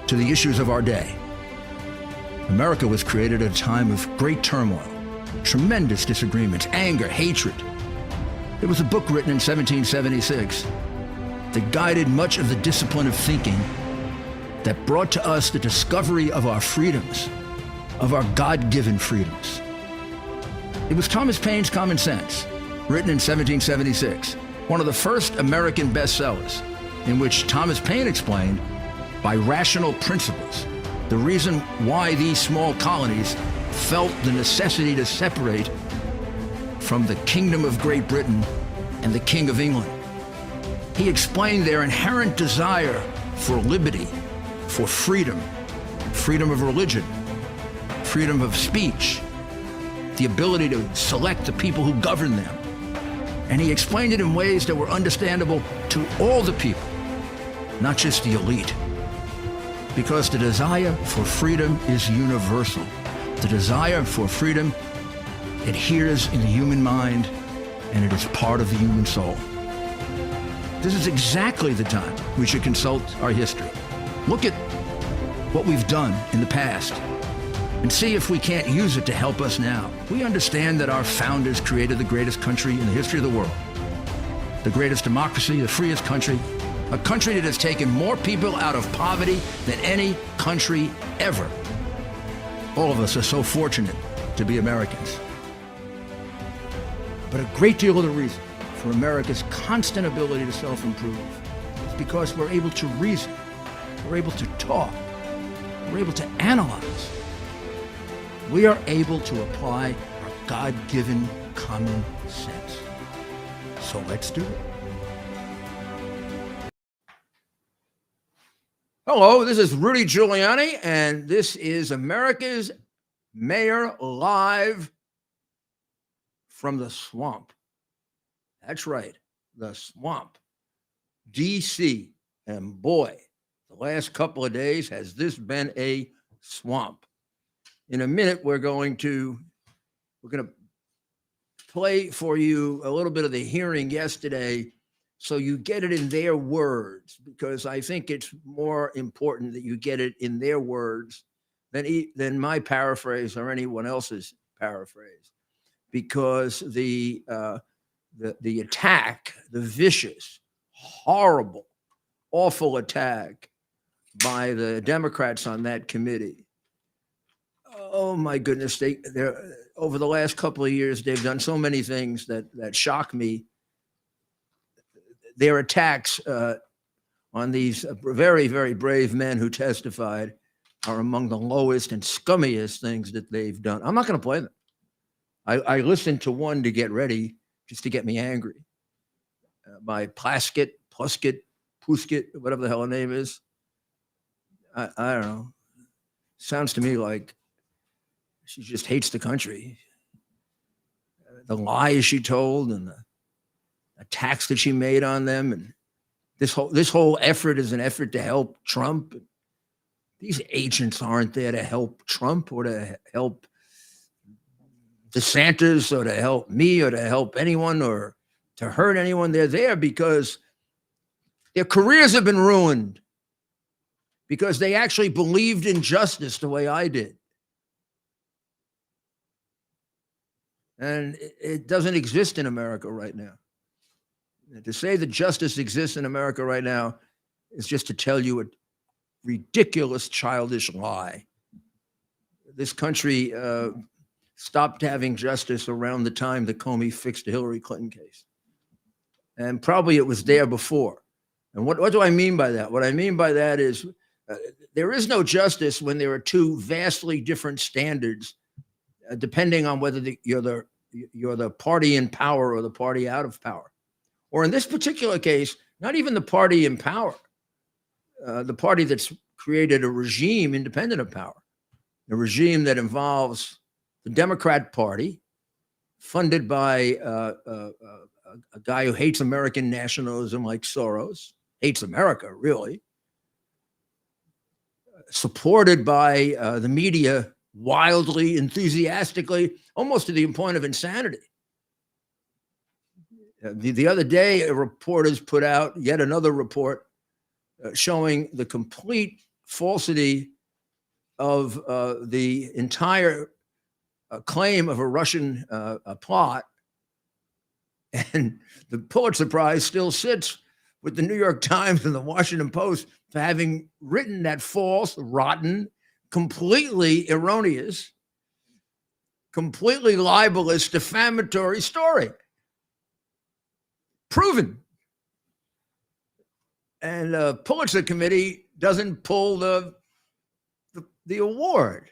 to the issues of our day. America was created at a time of great turmoil, tremendous disagreements, anger, hatred. There was a book written in 1776 that guided much of the discipline of thinking that brought to us the discovery of our freedoms, of our God-given freedoms. It was Thomas Paine's Common Sense, written in 1776, one of the first American bestsellers, in which Thomas Paine explained, by rational principles, the reason why these small colonies felt the necessity to separate from the Kingdom of Great Britain and the King of England. He explained their inherent desire for liberty, for freedom, freedom of religion, freedom of speech, the ability to select the people who govern them. And he explained it in ways that were understandable to all the people, not just the elite. Because the desire for freedom is universal. The desire for freedom adheres in the human mind, and it is part of the human soul. This is exactly the time we should consult our history. Look at what we've done in the past and see if we can't use it to help us now. We understand that our founders created the greatest country in the history of the world, the greatest democracy, the freest country, a country that has taken more people out of poverty than any country ever. All of us are so fortunate to be Americans. But a great deal of the reason for America's constant ability to self-improve is because we're able to reason, we're able to talk, we're able to analyze. We are able to apply our God-given common sense. So let's do it. Hello, this is Rudy Giuliani, and this is America's Mayor live from the swamp. That's right, the swamp, D.C. And boy, the last couple of days has this been a swamp. In a minute, we're going to play for you a little bit of the hearing yesterday, so you get it in their words, because I think it's more important that you get it in their words than my paraphrase or anyone else's paraphrase, because the attack, the vicious, horrible, awful attack by the Democrats on that committee. Oh my goodness! They're over the last couple of years, they've done so many things that shock me. Their attacks on these very, very brave men who testified are among the lowest and scummiest things that they've done. I'm not going to play them. I listened to one to get ready, just to get me angry. By Plaskett, whatever the hell her name is. I don't know. Sounds to me like she just hates the country. The lies she told and the attacks that she made on them, and this whole effort is an effort to help Trump. These agents aren't there to help Trump or to help DeSantis or to help me or to help anyone or to hurt anyone. They're there because their careers have been ruined, because they actually believed in justice the way I did. And it doesn't exist in America right now. To say that justice exists in America right now is just to tell you a ridiculous, childish lie. This country stopped having justice around the time that Comey fixed the Hillary Clinton case. And probably it was there before. And what do I mean by that? What I mean by that is there is no justice when there are two vastly different standards, depending on whether you're the party in power or the party out of power. Or in this particular case, not even the party in power, the party that's created a regime independent of power, a regime that involves the Democrat Party, funded by a guy who hates American nationalism like Soros, hates America, really, supported by the media wildly, enthusiastically, almost to the point of insanity. The other day, reporters put out yet another report showing the complete falsity of the entire claim of a Russian plot. And the Pulitzer Prize still sits with the New York Times and the Washington Post for having written that false, rotten, completely erroneous, completely libelous, defamatory story. Proven. And the Pulitzer Committee doesn't pull the award.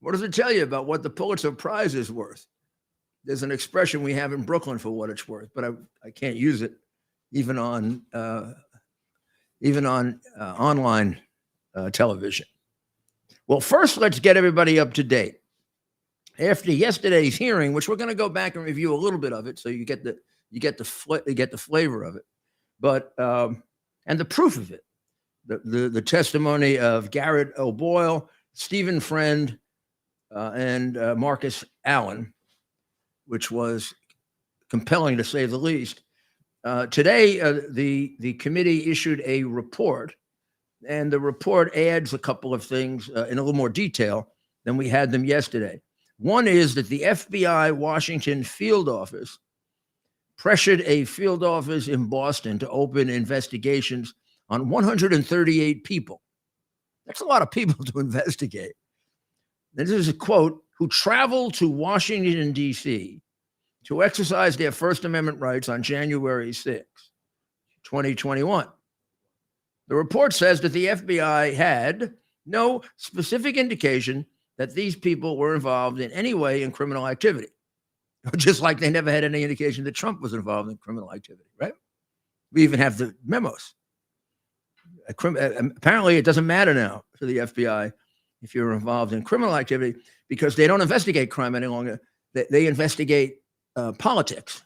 What does it tell you about what the Pulitzer Prize is worth? There's an expression we have in Brooklyn for what it's worth, but I can't use it even on online television. Well, first, let's get everybody up to date. After yesterday's hearing, which we're going to go back and review a little bit of it, so you get the flavor of it, but and the proof of it, the testimony of Garrett O'Boyle, Stephen Friend, and Marcus Allen, which was compelling to say the least. Today, the committee issued a report, and the report adds a couple of things in a little more detail than we had them yesterday. One is that the FBI Washington field office pressured a field office in Boston to open investigations on 138 people. That's a lot of people to investigate. This is a quote, who traveled to Washington, D.C. to exercise their First Amendment rights on January 6, 2021. The report says that the FBI had no specific indication that these people were involved in any way in criminal activity, just like they never had any indication that Trump was involved in criminal activity, right? We even have the memos. Apparently, it doesn't matter now to the FBI if you're involved in criminal activity because they don't investigate crime any longer. They investigate politics.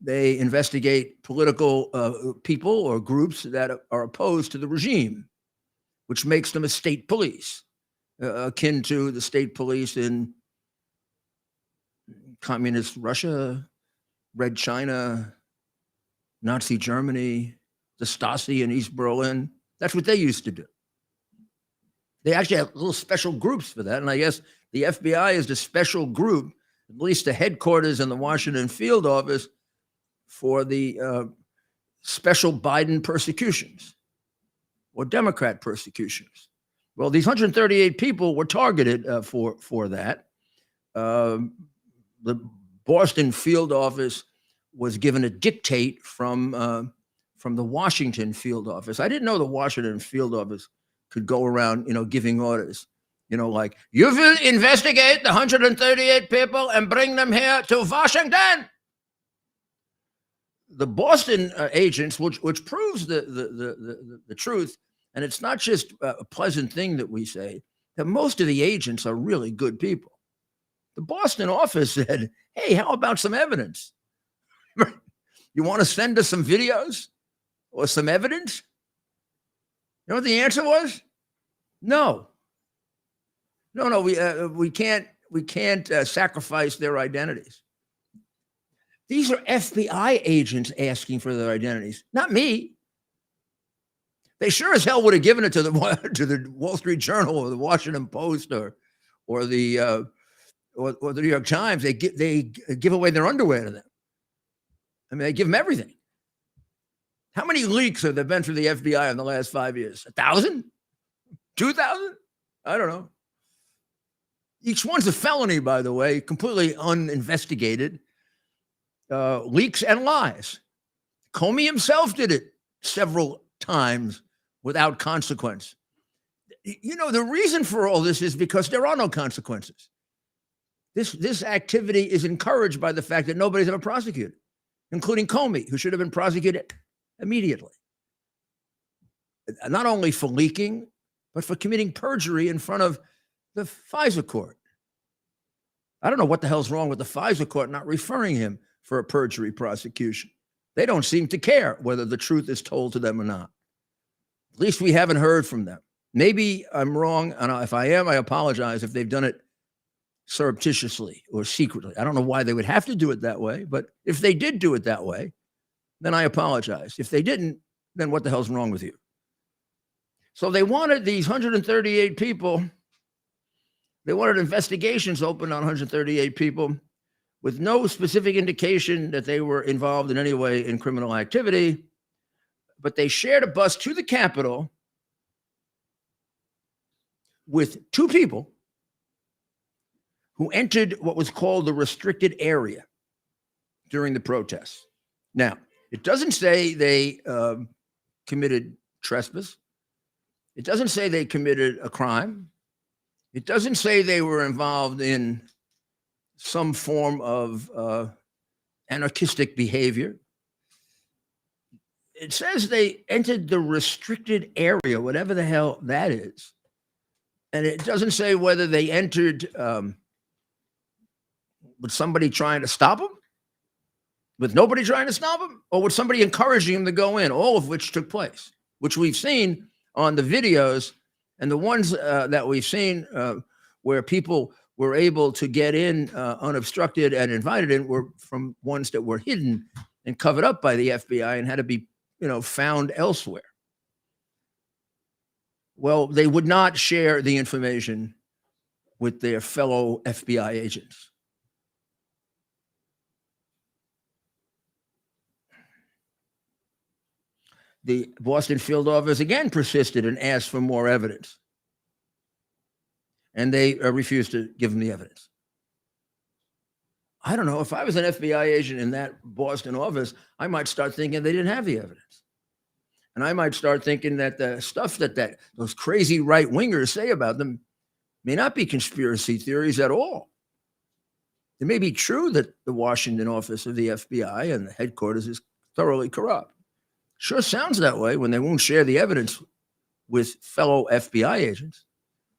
They investigate political people or groups that are opposed to the regime, which makes them a state police, akin to the state police in communist Russia, Red China, Nazi Germany, the Stasi in East Berlin. That's what they used to do. They actually have little special groups for that. And I guess the FBI is the special group, at least the headquarters in the Washington field office for the special Biden persecutions or Democrat persecutions. Well, these 138 people were targeted for that. The Boston field office was given a dictate from the Washington field office. I didn't know the Washington field office could go around, giving orders, like, you will investigate the 138 people and bring them here to Washington. The Boston agents, which proves the truth, and it's not just a pleasant thing that we say, that most of the agents are really good people. The Boston office said, hey, how about some evidence? You want to send us some videos or some evidence? You know what the answer was? No. We can't sacrifice their identities. These are FBI agents asking for their identities, not me. They sure as hell would have given it to the Wall Street Journal or the Washington Post or the New York Times. They give away their underwear to them. I mean, they give them everything. How many leaks have there been through the FBI in the last 5 years? 1,000? 2,000? I don't know. Each one's a felony, by the way, completely uninvestigated. Leaks and lies. Comey himself did it several times without consequence. The reason for all this is because there are no consequences. This activity is encouraged by the fact that nobody's ever prosecuted, including Comey, who should have been prosecuted immediately. Not only for leaking, but for committing perjury in front of the FISA court. I don't know what the hell's wrong with the FISA court not referring him for a perjury prosecution. They don't seem to care whether the truth is told to them or not. At least we haven't heard from them. Maybe I'm wrong, and if I am, I apologize if they've done it surreptitiously or secretly. I don't know why they would have to do it that way, but if they did do it that way, then I apologize. If they didn't, then what the hell's wrong with you? So they wanted these 138 people. They wanted investigations opened on 138 people with no specific indication that they were involved in any way in criminal activity. But they shared a bus to the Capitol with two people who entered what was called the restricted area during the protests. Now, it doesn't say they committed trespass. It doesn't say they committed a crime. It doesn't say they were involved in some form of anarchistic behavior. It says they entered the restricted area, whatever the hell that is. And it doesn't say whether they entered with somebody trying to stop them, with nobody trying to stop them, or with somebody encouraging them to go in, all of which took place, which we've seen on the videos. And the ones that we've seen where people were able to get in unobstructed and invited in were from ones that were hidden and covered up by the FBI and had to be, found elsewhere. Well, they would not share the information with their fellow FBI agents. The Boston field office again persisted and asked for more evidence. And they refused to give them the evidence. I don't know. If I was an FBI agent in that Boston office, I might start thinking they didn't have the evidence. And I might start thinking that the stuff that those crazy right-wingers say about them may not be conspiracy theories at all. It may be true that the Washington office of the FBI and the headquarters is thoroughly corrupt. Sure sounds that way when they won't share the evidence with fellow FBI agents.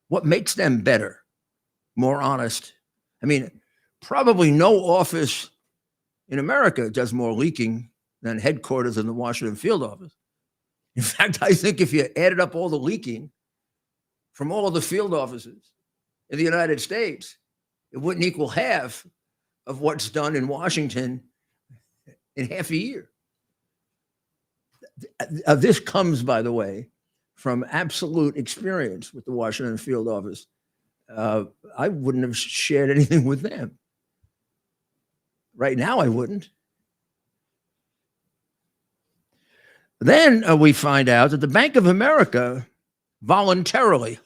What makes them better, more honest? I mean, probably no office in America does more leaking than headquarters in the Washington field office. In fact, I think if you added up all the leaking from all of the field offices in the United States, it wouldn't equal half of what's done in Washington in half a year. This comes, by the way, from absolute experience with the Washington field office. I wouldn't have shared anything with them. Right now, I wouldn't. Then we find out that the Bank of America voluntarily,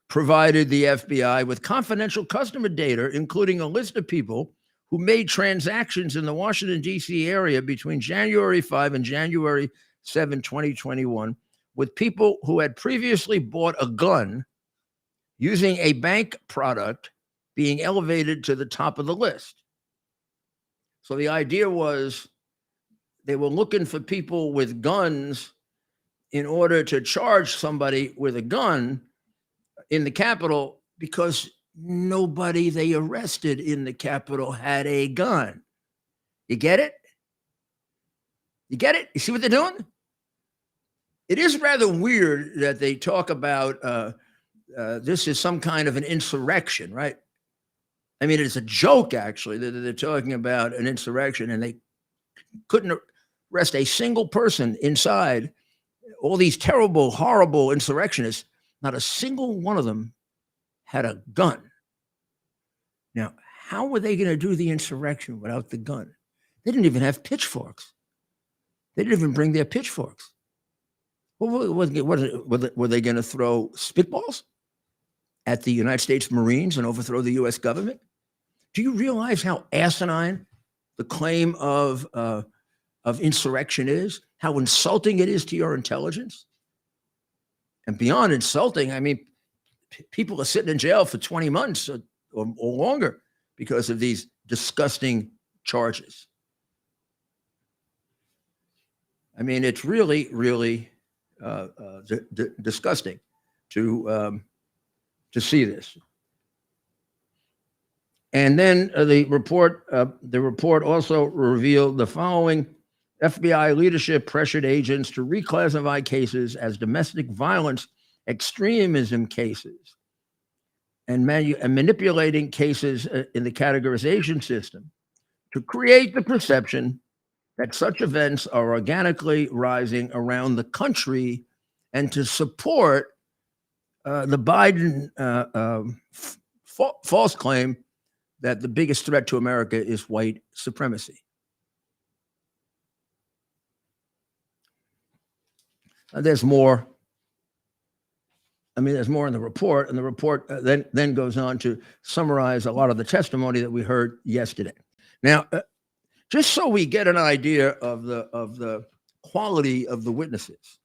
provided the FBI with confidential customer data, including a list of people who made transactions in the Washington, D.C. area between January 5 and January 7, 2021, with people who had previously bought a gun using a bank product being elevated to the top of the list. So the idea was they were looking for people with guns in order to charge somebody with a gun in the Capitol because nobody they arrested in the Capitol had a gun. You get it? You get it? You see what they're doing? It is rather weird that they talk about this is some kind of an insurrection, right? I mean, it's a joke, actually, that they're talking about an insurrection, and they couldn't arrest a single person inside. All these terrible, horrible insurrectionists, not a single one of them had a gun. Now, how were they going to do the insurrection without the gun? They didn't even have pitchforks. They didn't even bring their pitchforks. Were they going to throw spitballs at the United States Marines and overthrow the U.S. government? Do you realize how asinine the claim of insurrection is? How insulting it is to your intelligence? And beyond insulting, I mean, people are sitting in jail for 20 months or longer because of these disgusting charges. I mean, it's really, really disgusting to see this. And then the report also revealed the following: FBI leadership pressured agents to reclassify cases as domestic violence extremism cases and manipulating cases in the categorization system to create the perception that such events are organically rising around the country and to support the Biden false claim that the biggest threat to America is white supremacy. There's more. I mean, there's more in the report, and the report then goes on to summarize a lot of the testimony that we heard yesterday. Now, just so we get an idea of the quality of the witnesses,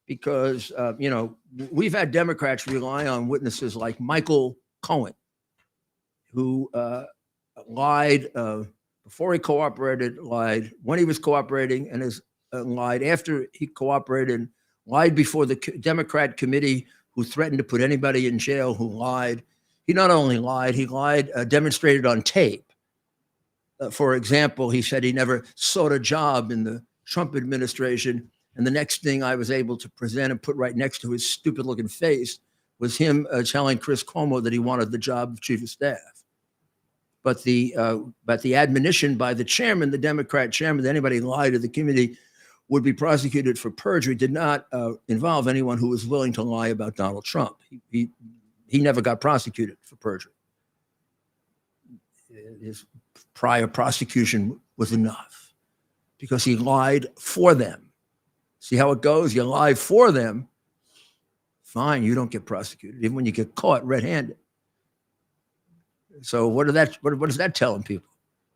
because we've had Democrats rely on witnesses like Michael Cohen, who lied before he cooperated, lied when he was cooperating, and has lied after he cooperated, lied before the Democrat committee who threatened to put anybody in jail who lied. He not only lied, he lied, demonstrated on tape. For example, he said he never sought a job in the Trump administration. And the next thing I was able to present and put right next to his stupid looking face was him telling Chris Cuomo that he wanted the job of chief of staff. But the admonition by the chairman, the Democrat chairman, that anybody who lied to the committee would be prosecuted for perjury did not involve anyone who was willing to lie about Donald Trump. He never got prosecuted for perjury. His prior prosecution was enough because he lied for them. See how it goes? You lie for them, fine, you don't get prosecuted, even when you get caught red-handed. So what is that telling people?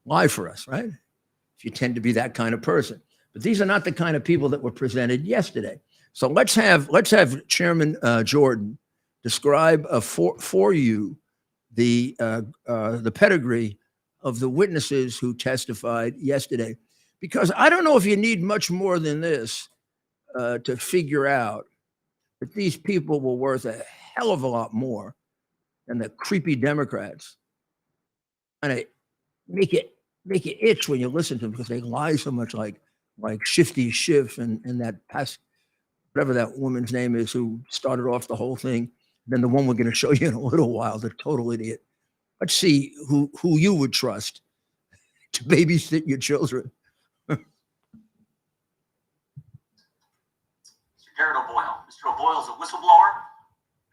Lie for us, right? If you tend to be that kind of person. But these are not the kind of people that were presented yesterday. So let's have Chairman Jordan describe for you the pedigree of the witnesses who testified yesterday, because I don't know if you need much more than this to figure out that these people were worth a hell of a lot more than the creepy Democrats. And it make it itch when you listen to them because they lie so much, like Shifty Schiff and that whatever that woman's name is who started off the whole thing. Then the one we're going to show you in a little while, the total idiot. Let's see who you would trust to babysit your children. Mr. Garrett O'Boyle. Mr. O'Boyle is a whistleblower,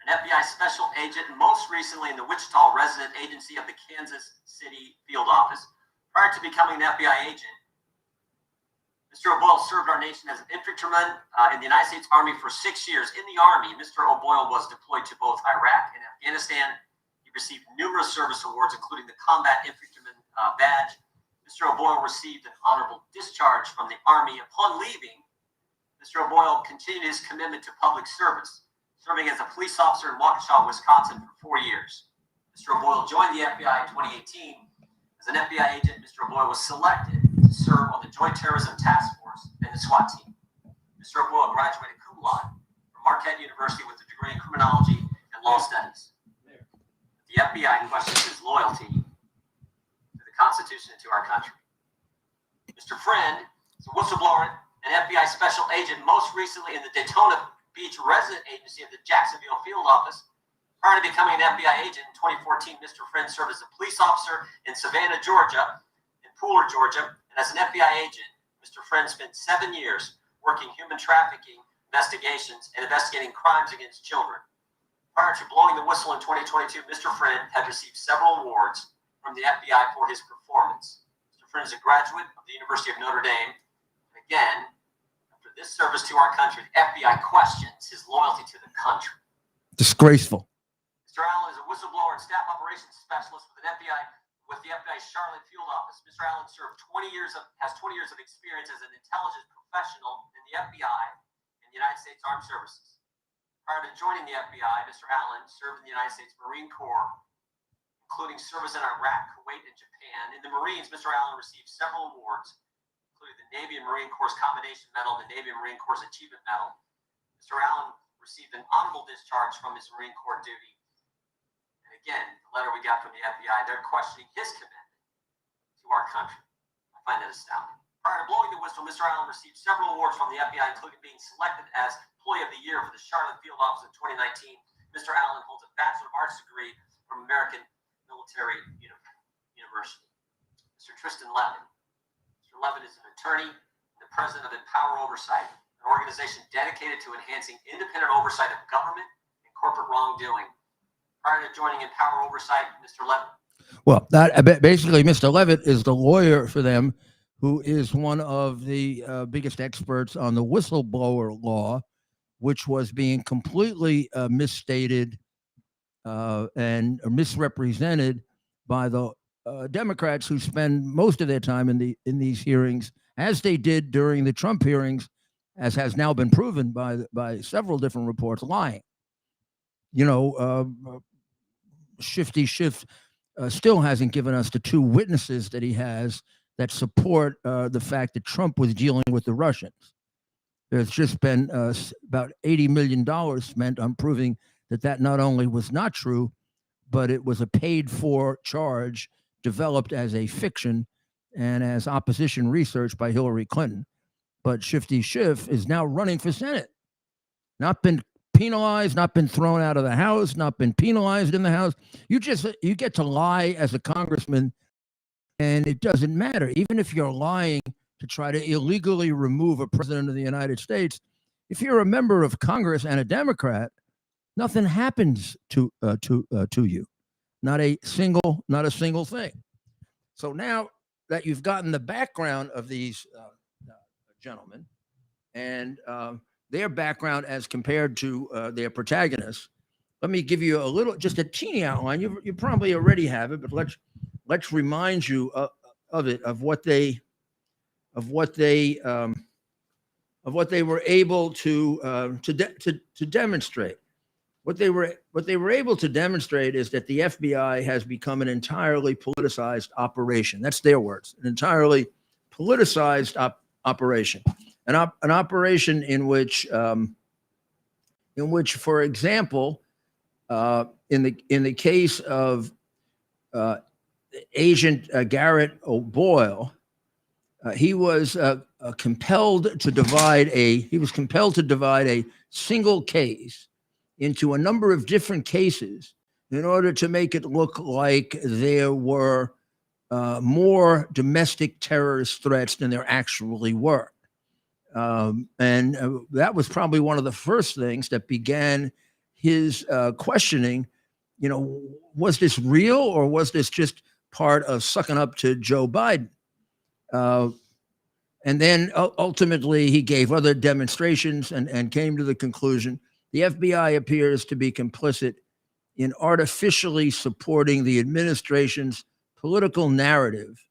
an FBI special agent, and most recently in the Wichita resident agency of the Kansas City field office. Prior to becoming an FBI agent, Mr. O'Boyle served our nation as an infantryman in the United States Army for 6 years. In the Army, Mr. O'Boyle was deployed to both Iraq and Afghanistan. He received numerous service awards, including the Combat Infantryman Badge. Mr. O'Boyle received an honorable discharge from the Army. Upon leaving, Mr. O'Boyle continued his commitment to public service, serving as a police officer in Waukesha, Wisconsin for 4 years. Mr. O'Boyle joined the FBI in 2018. As an FBI agent, Mr. O'Boyle was selected to serve on the Joint Terrorism Task Force and the SWAT team. Mr. O'Boyle graduated cum laude from Marquette University with a degree in criminology and law studies. The FBI questions his loyalty to the Constitution and to our country. Mr. Friend is a whistleblower, an FBI special agent, most recently in the Daytona Beach resident agency of the Jacksonville field office. Prior to becoming an FBI agent in 2014, Mr. Friend served as a police officer in Savannah, Georgia, and Pooler, Georgia. And as an FBI agent, Mr. Friend spent 7 years working human trafficking investigations and investigating crimes against children. Prior to blowing the whistle in 2022, Mr. Friend had received several awards from the FBI for his performance. Mr. Friend is a graduate of the University of Notre Dame. And again, after this service to our country, the FBI questions his loyalty to the country. Disgraceful. Mr. Allen is a whistleblower and staff operations specialist with the FBI's Charlotte field office. Mr. Allen has 20 years of experience as an intelligence professional in the FBI and the United States Armed Services. Prior to joining the FBI, Mr. Allen served in the United States Marine Corps, including service in Iraq, Kuwait, and Japan. In the Marines, Mr. Allen received several awards, including the Navy and Marine Corps Combination Medal and the Navy and Marine Corps Achievement Medal. Mr. Allen received an honorable discharge from his Marine Corps duty. And again, the letter we got from the FBI, they're questioning his commitment to our country. I find that astounding. Prior to blowing the whistle, Mr. Allen received several awards from the FBI, including being selected as Employee of the Year for the Charlotte Field Office in 2019. Mr. Allen holds a Bachelor of Arts degree from American Military University. Mr. Tristan Levin. Mr. Levin is an attorney, the president of Empower Oversight, an organization dedicated to enhancing independent oversight of government and corporate wrongdoing. Prior to joining Empower Oversight, Mr. Levin. Well, that basically, Mr. Levitt is the lawyer for them, who is one of the biggest experts on the whistleblower law, which was being completely misstated and misrepresented by the Democrats, who spend most of their time in these hearings, as they did during the Trump hearings, as has now been proven by several different reports, lying. You know, Shifty Schiff still hasn't given us the two witnesses that he has that support the fact that Trump was dealing with the Russians. There's just been about $80 million spent on proving that not only was not true, but it was a paid-for charge developed as a fiction and as opposition research by Hillary Clinton. But Shifty Schiff is now running for Senate. Not been penalized, not been thrown out of the House, not been penalized in the House. You get to lie as a congressman, and it doesn't matter. Even if you're lying to try to illegally remove a president of the United States, if you're a member of Congress and a Democrat, nothing happens to you. Not a single thing. So now that you've gotten the background of these gentlemen and their background as compared to their protagonists, let me give you just a teeny outline. You probably already have it, but let's remind you of what they were able to demonstrate. What they were able to demonstrate is that the FBI has become an entirely politicized operation. That's their words. An entirely politicized operation. An operation in which, for example, in the case of Agent Garrett O'Boyle, he was compelled to divide a single case into a number of different cases in order to make it look like there were more domestic terrorist threats than there actually were. And that was probably one of the first things that began his questioning, was this real or was this just part of sucking up to Joe Biden? And then ultimately he gave other demonstrations and came to the conclusion the FBI appears to be complicit in artificially supporting the administration's political narrative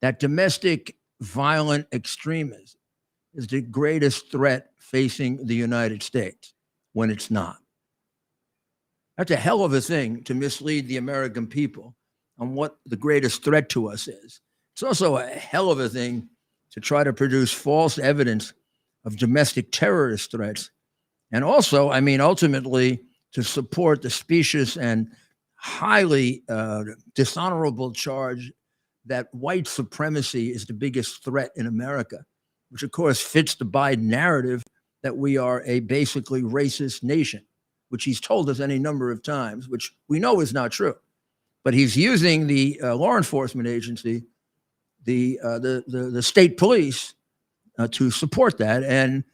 that domestic violent extremism is the greatest threat facing the United States when it's not. That's a hell of a thing to mislead the American people on what the greatest threat to us is. It's also a hell of a thing to try to produce false evidence of domestic terrorist threats. And also, ultimately, to support the specious and highly dishonorable charge that white supremacy is the biggest threat in America, which, of course, fits the Biden narrative that we are a basically racist nation, which he's told us any number of times, which we know is not true. But he's using the law enforcement agency, the state police, to support that. And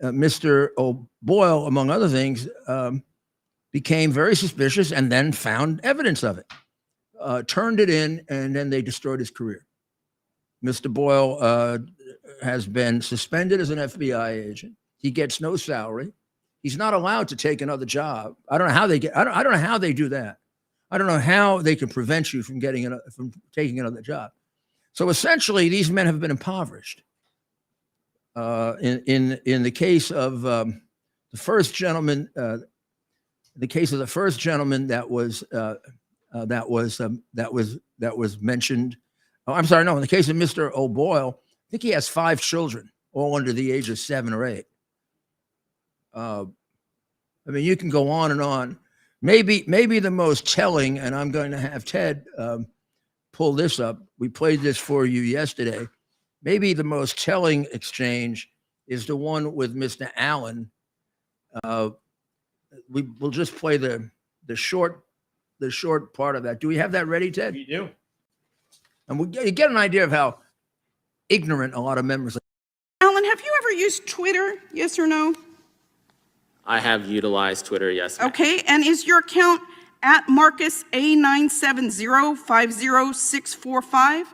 Mr. O'Boyle, among other things, became very suspicious and then found evidence of it, turned it in, and then they destroyed his career. Mr. Boyle has been suspended as an FBI agent. He gets no salary. He's not allowed to take another job. I don't know how they I don't know how they do that. I don't know how they can prevent you from taking another job. So essentially, these men have been impoverished. In the case of the first gentleman, that was mentioned. Oh, I'm sorry, no. In the case of Mr. O'Boyle, I think he has 5 children, all under the age of 7 or 8. You can go on and on. Maybe the most telling, and I'm going to have Ted pull this up. We played this for you yesterday. Maybe the most telling exchange is the one with Mr. Allen. We'll just play the short part of that. Do we have that ready, Ted? We do. And you get an idea of how ignorant a lot of members. Alan, have you ever used Twitter? Yes or no? I have utilized Twitter, yes. Okay, and is your account at Marcus A970-50645?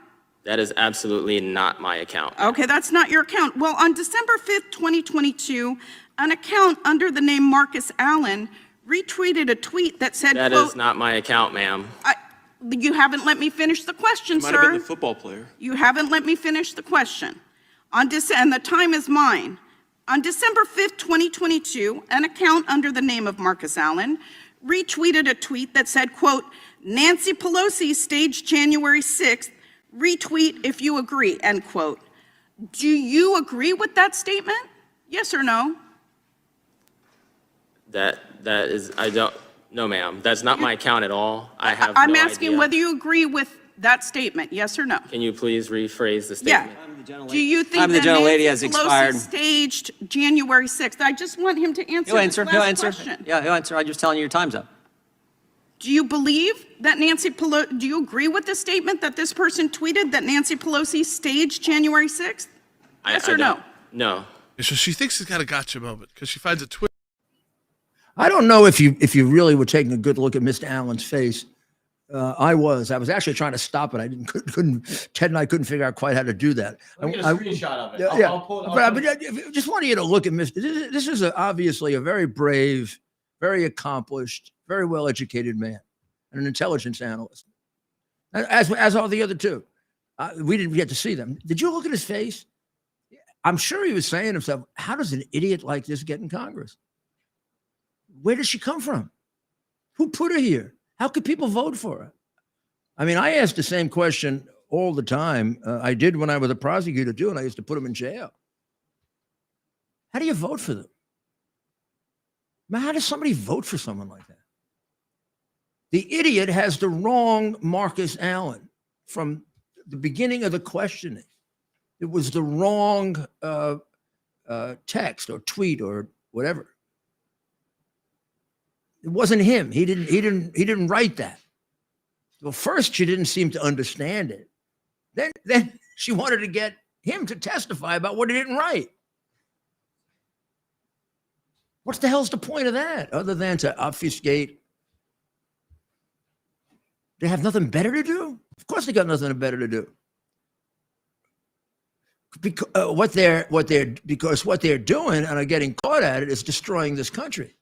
That is absolutely not my account. Okay, that's not your account. Well, on December 5th, 2022, an account under the name Marcus Allen retweeted a tweet that said, That quote, is not my account, ma'am. You haven't let me finish the question, Might have been sir. the football player. You haven't let me finish the question. And the time is mine. On December 5th, 2022, an account under the name of Marcus Allen retweeted a tweet that said, quote, Nancy Pelosi staged January 6th, retweet if you agree, end quote. Do you agree with that statement? Yes or no? That is, I don't, no, ma'am. That's not my account at all. I'm no asking idea. whether you agree with that statement, yes or no? Can you please rephrase the Yeah. statement? Do you think Time of the that gentlelady has Nancy Pelosi expired. staged January 6th? I just want him to answer He'll this answer. last He'll answer. question. Yeah, he'll answer. I'm just telling you your time's up. Do you believe that Nancy Pelosi, do you agree with the statement that this person tweeted that Nancy Pelosi staged January 6th? Yes or no? don't- No. So she thinks he's got a gotcha moment because she finds a Twitter. I don't know if you really were taking a good look at Mr. Allen's face. I was actually trying to stop it. I couldn't. Ted and I couldn't figure out quite how to do that. Let me get a screenshot of it. Yeah, I'll pull it. but just wanted you to look at Mr. This is obviously a very brave, very accomplished, very well-educated man, and an intelligence analyst, as are the other two. We didn't get to see them. Did you look at his face? I'm sure he was saying to himself, "How does an idiot like this get in Congress? Where does she come from? Who put her here? How could people vote for her?" I mean, I asked the same question all the time. I did when I was a prosecutor too, and I used to put them in jail. How do you vote for them? Man, how does somebody vote for someone like that? The idiot has the wrong Marcus Allen from the beginning of the questioning. It was the wrong text or tweet or whatever. It wasn't him. He didn't write that. Well, first she didn't seem to understand it. Then she wanted to get him to testify about what he didn't write. What the hell's the point of that other than to obfuscate? They have nothing better to do? Of course they got nothing better to do. Because what they're doing and are getting caught at it is destroying this country.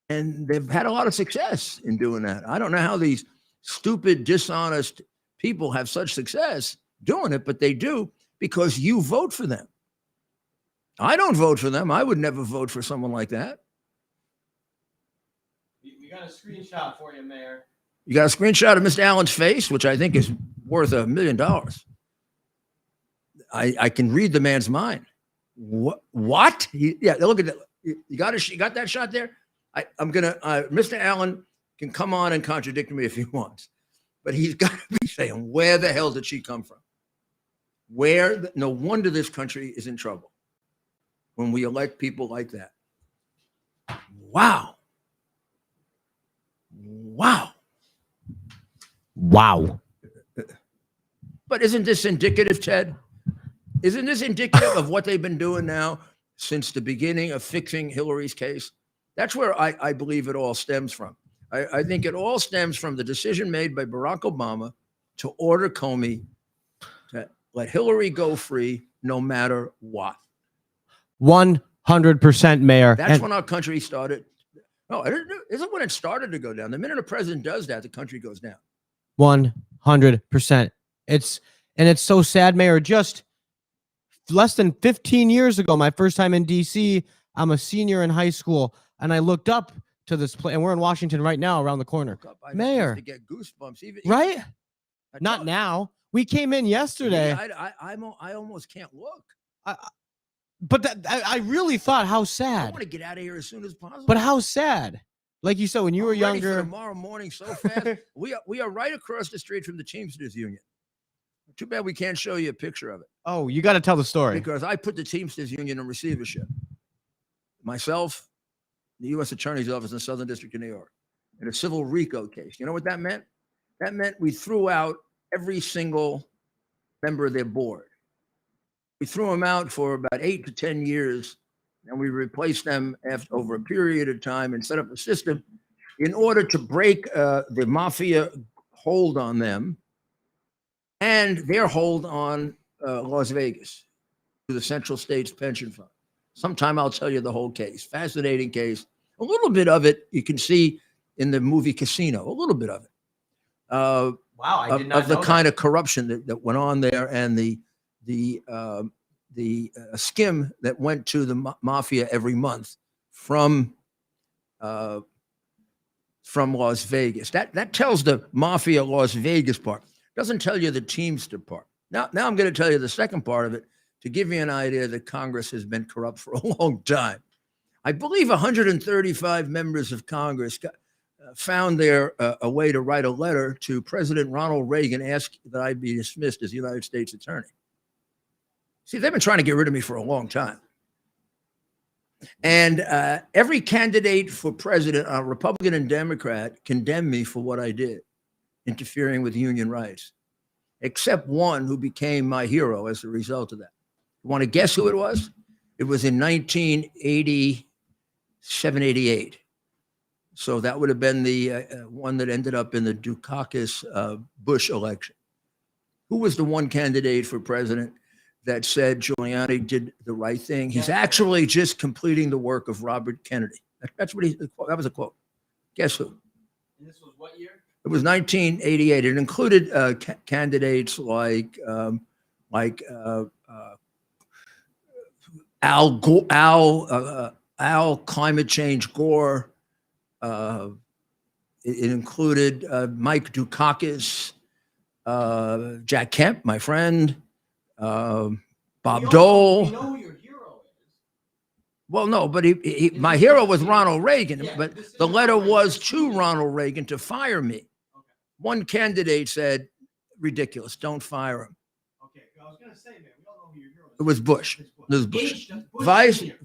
And they've had a lot of success in doing that. I don't know how these stupid, dishonest people have such success doing it, but they do because you vote for them. I don't vote for them. I would never vote for someone like that. We got a screenshot for you, Mayor. You got a screenshot of Mr. Allen's face, which I think is worth $1 million. I can read the man's mind. What? Yeah, look at that. You got that shot there? Mr. Allen can come on and contradict me if he wants, but he's got to be saying, where the hell did she come from? No wonder this country is in trouble when we elect people like that. Wow. But isn't this indicative, Ted? Isn't this indicative of what they've been doing now since the beginning of fixing Hillary's case? That's where I believe it all stems from. I think it all stems from the decision made by Barack Obama to order Comey to let Hillary go free no matter what. 100%, Mayor. That's when our country started. No, it isn't when it started to go down. The minute a president does that, the country goes down. 100%. It's so sad, Mayor. Just less than 15 years ago, my first time in DC, I'm a senior in high school, and I looked up to this place, and we're in Washington right now, around the corner. Mayor, to get goosebumps, right? Not now. We came in yesterday. I almost can't look. But I really thought, how I sad. want to get out of here as soon as possible. But how sad. Like you said, when you were ready for younger. tomorrow morning so fast. we are right across the street from the Teamsters Union. Too bad we can't show you a picture of it. Oh, you got to tell the story. Because I put the Teamsters Union in receivership. Myself, the U.S. Attorney's Office in the Southern District of New York, in a civil RICO case. You know what that meant? That meant we threw out every single member of their board. We threw them out for about 8 to 10 years, and we replaced them over a period of time and set up a system in order to break the mafia hold on them and their hold on Las Vegas to the Central States Pension Fund. Sometime I'll tell you the whole case. Fascinating case. A little bit of it you can see in the movie Casino, a little bit of it. Wow, I did not Of the know kind that. of corruption that went on there, and the skim that went to the mafia every month from Las Vegas. That tells the mafia Las Vegas part. Doesn't tell you the Teamster part. Now I'm going to tell you the second part of it to give you an idea that Congress has been corrupt for a long time. I believe 135 members of Congress found a way to write a letter to President Ronald Reagan asking that I be dismissed as United States Attorney. See, they've been trying to get rid of me for a long time. And every candidate for president, Republican and Democrat, condemned me for what I did, interfering with union rights, except one who became my hero as a result of that. You want to guess who it was? It was in 1987, 88. So that would have been the one that ended up in the Dukakis-Bush election. Who was the one candidate for president that said Giuliani did the right thing? He's actually just completing the work of Robert Kennedy. That's what that was a quote. Guess who? And this was what year? It was 1988. It included candidates like Al Climate Change Gore. It included Mike Dukakis, Jack Kemp, my friend, Bob Dole. We know who your hero is. Well, no, but my hero was Ronald Reagan, but the letter was to Ronald Reagan to fire me. Okay. One candidate said, ridiculous, don't fire him. Okay, I was gonna say, man, we all know who your hero is. It was Bush. It's It was Bush. Bush Vice Senior.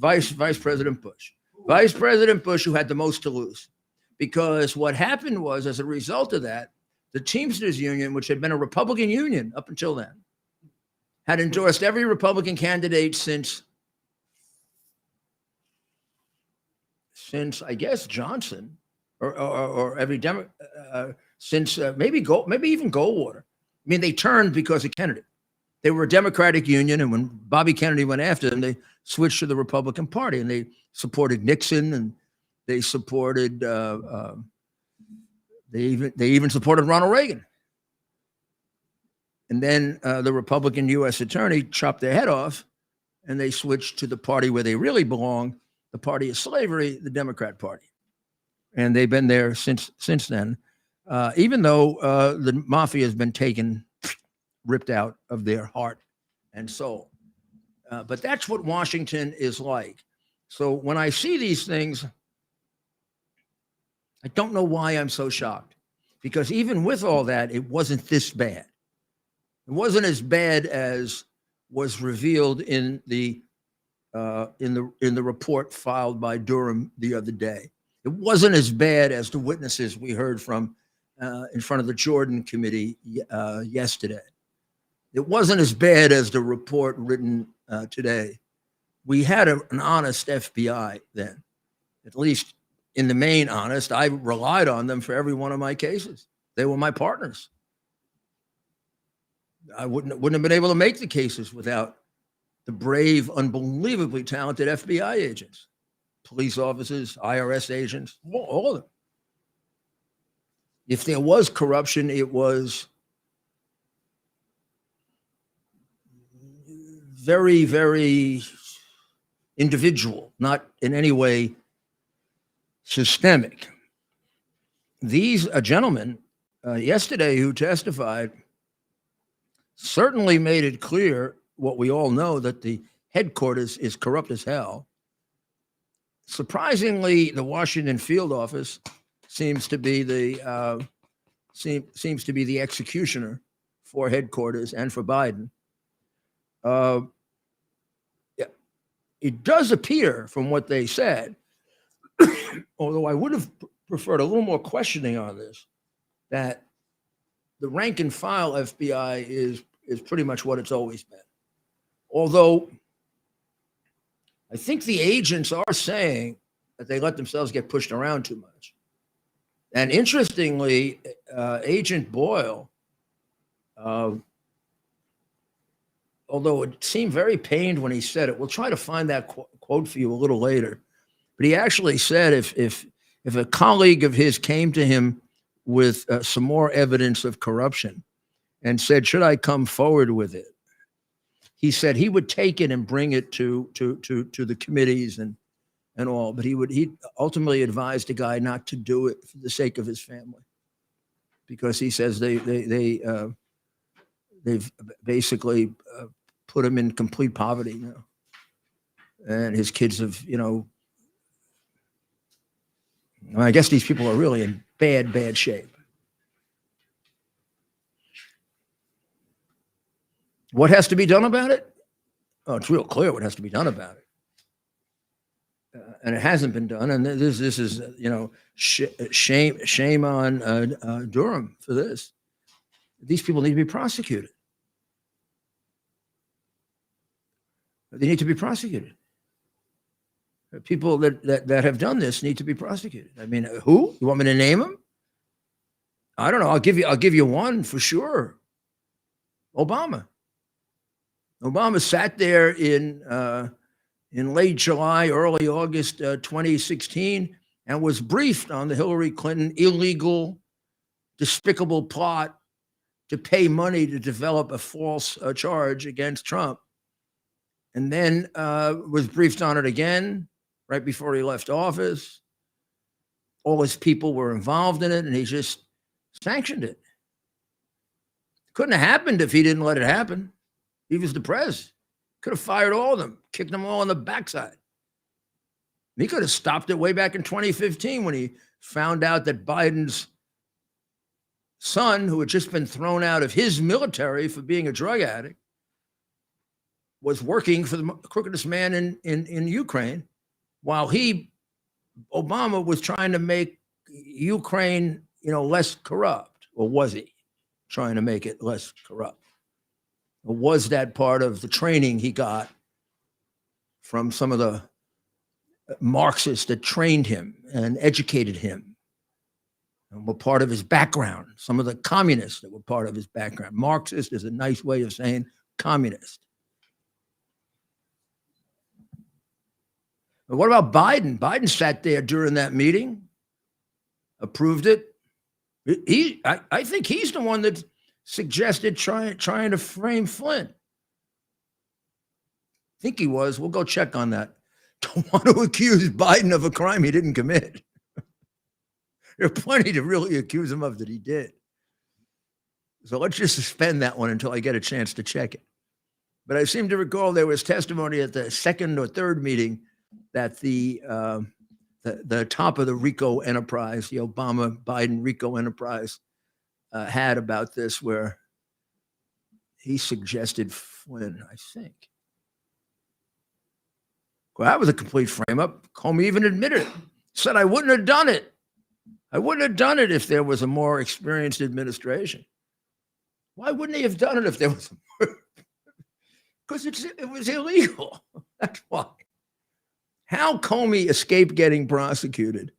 President Bush. Vice President Bush, who had the most to lose. Because what happened was, as a result of that, the Teamsters Union, which had been a Republican union up until then, had endorsed every Republican candidate since I guess Johnson, or every Democrat since maybe even Goldwater. I mean, they turned because of Kennedy. They were a Democratic union, and when Bobby Kennedy went after them, they switched to the Republican Party, and they supported Nixon, and they supported they even supported Ronald Reagan. And then the Republican U.S. attorney chopped their head off, and they switched to the party where they really belong, the party of slavery, the Democrat Party. And they've been there since then, even though the mafia has been ripped out of their heart and soul. But that's what Washington is like. So when I see these things, I don't know why I'm so shocked, because even with all that, it wasn't this bad. It wasn't as bad as was revealed in the report filed by Durham the other day. It wasn't as bad as the witnesses we heard from in front of the Jordan Committee yesterday. It wasn't as bad as the report written today. We had an honest FBI then, at least in the main honest. I relied on them for every one of my cases. They were my partners. I wouldn't have been able to make the cases without the brave, unbelievably talented FBI agents, police officers, IRS agents, all of them. If there was corruption, it was very, very individual, not in any way systemic. These gentlemen yesterday who testified certainly made it clear what we all know, that the headquarters is corrupt as hell. Surprisingly, the Washington field office seems to be the executioner for headquarters and for Biden. It does appear from what they said, although I would have preferred a little more questioning on this, that the rank and file FBI is pretty much what it's always been. Although I think the agents are saying that they let themselves get pushed around too much. And interestingly, Agent Boyle, although it seemed very pained when he said it, we'll try to find that quote for you a little later. But he actually said if a colleague of his came to him with some more evidence of corruption and said, should I come forward with it? He said he would take it and bring it to the committees and all, but he ultimately advised the guy not to do it for the sake of his family, because he says they've basically put him in complete poverty now, and his kids have, I guess these people are really in bad shape. What has to be done about it? Oh, it's real clear what has to be done about it. And it hasn't been done. And this is, shame on Durham for this. These people need to be prosecuted. They need to be prosecuted. People that have done this need to be prosecuted. I mean, who? You want me to name them? I don't know. I'll give you one for sure. Obama. Obama sat there in late July, early August 2016, and was briefed on the Hillary Clinton illegal, despicable plot to pay money to develop a false charge against Trump. And then was briefed on it again right before he left office. All his people were involved in it, and he just sanctioned it. Couldn't have happened if he didn't let it happen. He was the prez. Could have fired all of them, kicked them all on the backside. He could have stopped it way back in 2015 when he found out that Biden's son, who had just been thrown out of his military for being a drug addict, was working for the crookedest man in Ukraine, while Obama was trying to make Ukraine, less corrupt. Or was he trying to make it less corrupt? Or was that part of the training he got from some of the Marxists that trained him and educated him and were part of his background? Some of the communists that were part of his background. Marxist is a nice way of saying communist. But what about Biden? Biden sat there during that meeting, approved it. I think he's the one that suggested trying to frame Flynn. I think he was. We'll go check on that. Don't want to accuse Biden of a crime he didn't commit. There are plenty to really accuse him of that he did. So let's just suspend that one until I get a chance to check it. But I seem to recall there was testimony at the second or third meeting that the top of the RICO enterprise, the Obama-Biden RICO enterprise, had about this, where he suggested Flynn, I think. Well, that was a complete frame-up. Comey even admitted it. Said, I wouldn't have done it. I wouldn't have done it if there was a more experienced administration. Why wouldn't he have done it if there was a more? Because it was illegal. That's why. How Comey escaped getting prosecuted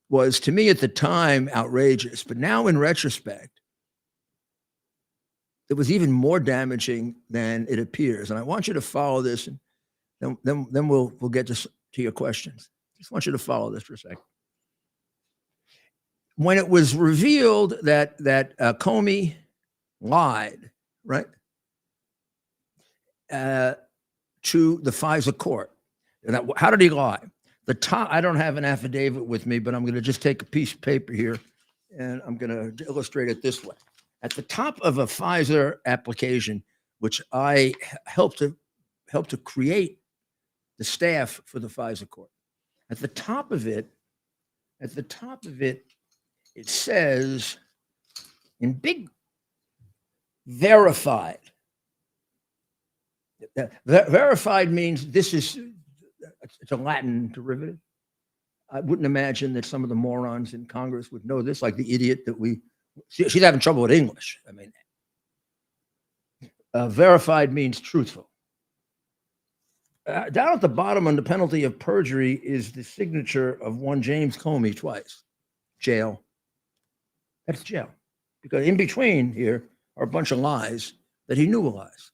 was, to me at the time, outrageous. But now in retrospect, it was even more damaging than it appears. And I want you to follow this, and then we'll get to your questions. Just want you to follow this for a second. When it was revealed that Comey lied, right, to the FISA court. How did he lie? I don't have an affidavit with me, but I'm going to just take a piece of paper here, and I'm going to illustrate it this way. At the top of a FISA application, which I helped to create the staff for the FISA court, at the top of it, it says in big, verified. Verified means it's a Latin derivative. I wouldn't imagine that some of the morons in Congress would know this, like the idiot that she's having trouble with English. I mean, verified means truthful. Down at the bottom on the penalty of perjury is the signature of one James Comey twice. Jail. That's jail. Because in between here are a bunch of lies that he knew were lies.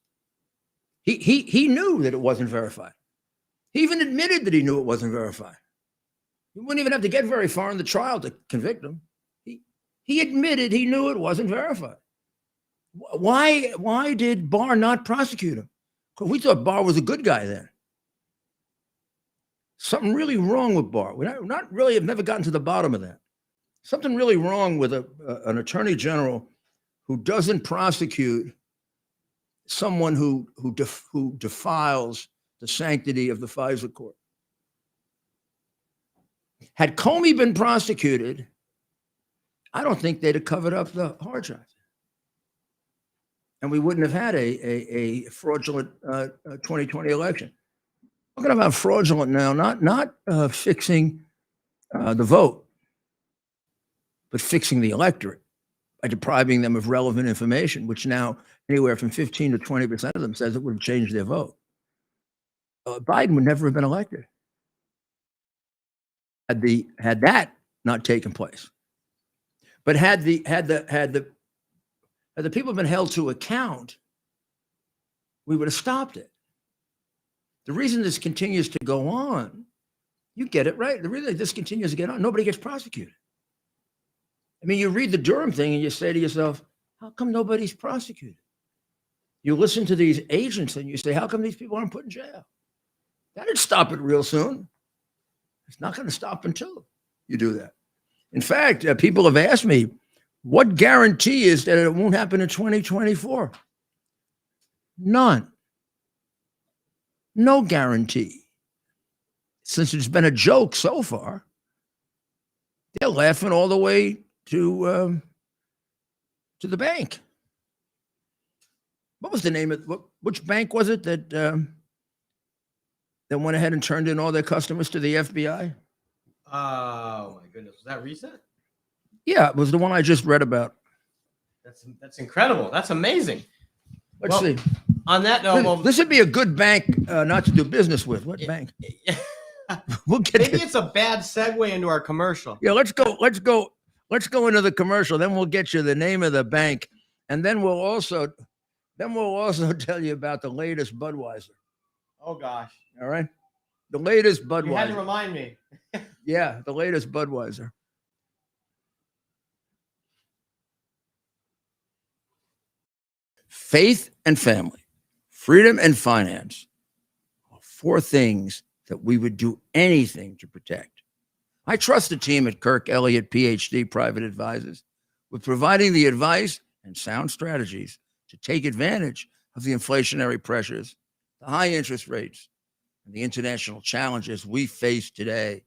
He knew that it wasn't verified. He even admitted that he knew it wasn't verified. He wouldn't even have to get very far in the trial to convict him. He admitted he knew it wasn't verified. Why did Barr not prosecute him? Because we thought Barr was a good guy then. Something really wrong with Barr. We not really have never gotten to the bottom of that. Something really wrong with an attorney general who doesn't prosecute someone who defiles the sanctity of the FISA court. Had Comey been prosecuted, I don't think they'd have covered up the hard drive. And we wouldn't have had a fraudulent 2020 election. Talking about fraudulent now, not fixing the vote, but fixing the electorate by depriving them of relevant information, which now anywhere from 15 to 20% of them says it would have changed their vote. Biden would never have been elected had that not taken place. But had the people been held to account, we would have stopped it. The reason this continues to go on, you get it right. The reason this continues to get on, nobody gets prosecuted. I mean, you read the Durham thing and you say to yourself, how come nobody's prosecuted? You listen to these agents and you say, how come these people aren't put in jail? That'd stop it real soon. It's not going to stop until you do that. In fact, people have asked me, what guarantee is that it won't happen in 2024? None. No guarantee. Since it's been a joke so far, they're laughing all the way to the bank. What was the name of which bank was it that went ahead and turned in all their customers to the FBI? Oh my goodness, was that recent? Yeah, it was the one I just read about. That's incredible. That's amazing. Let's see. On that note, This would be a good bank not to do business with. What bank? We'll get maybe it's a bad segue into our commercial. Yeah, let's go into the commercial. Then we'll get you the name of the bank, and then we'll also tell you about the latest Budweiser. Oh gosh! All right, the latest Budweiser. You had to remind me. Yeah, the latest Budweiser. Faith and family, freedom and finance are four things that we would do anything to protect. I trust the team at Kirk Elliott, PhD, Private Advisors, with providing the advice and sound strategies to take advantage of the inflationary pressures, the high interest rates, and the international challenges we face today.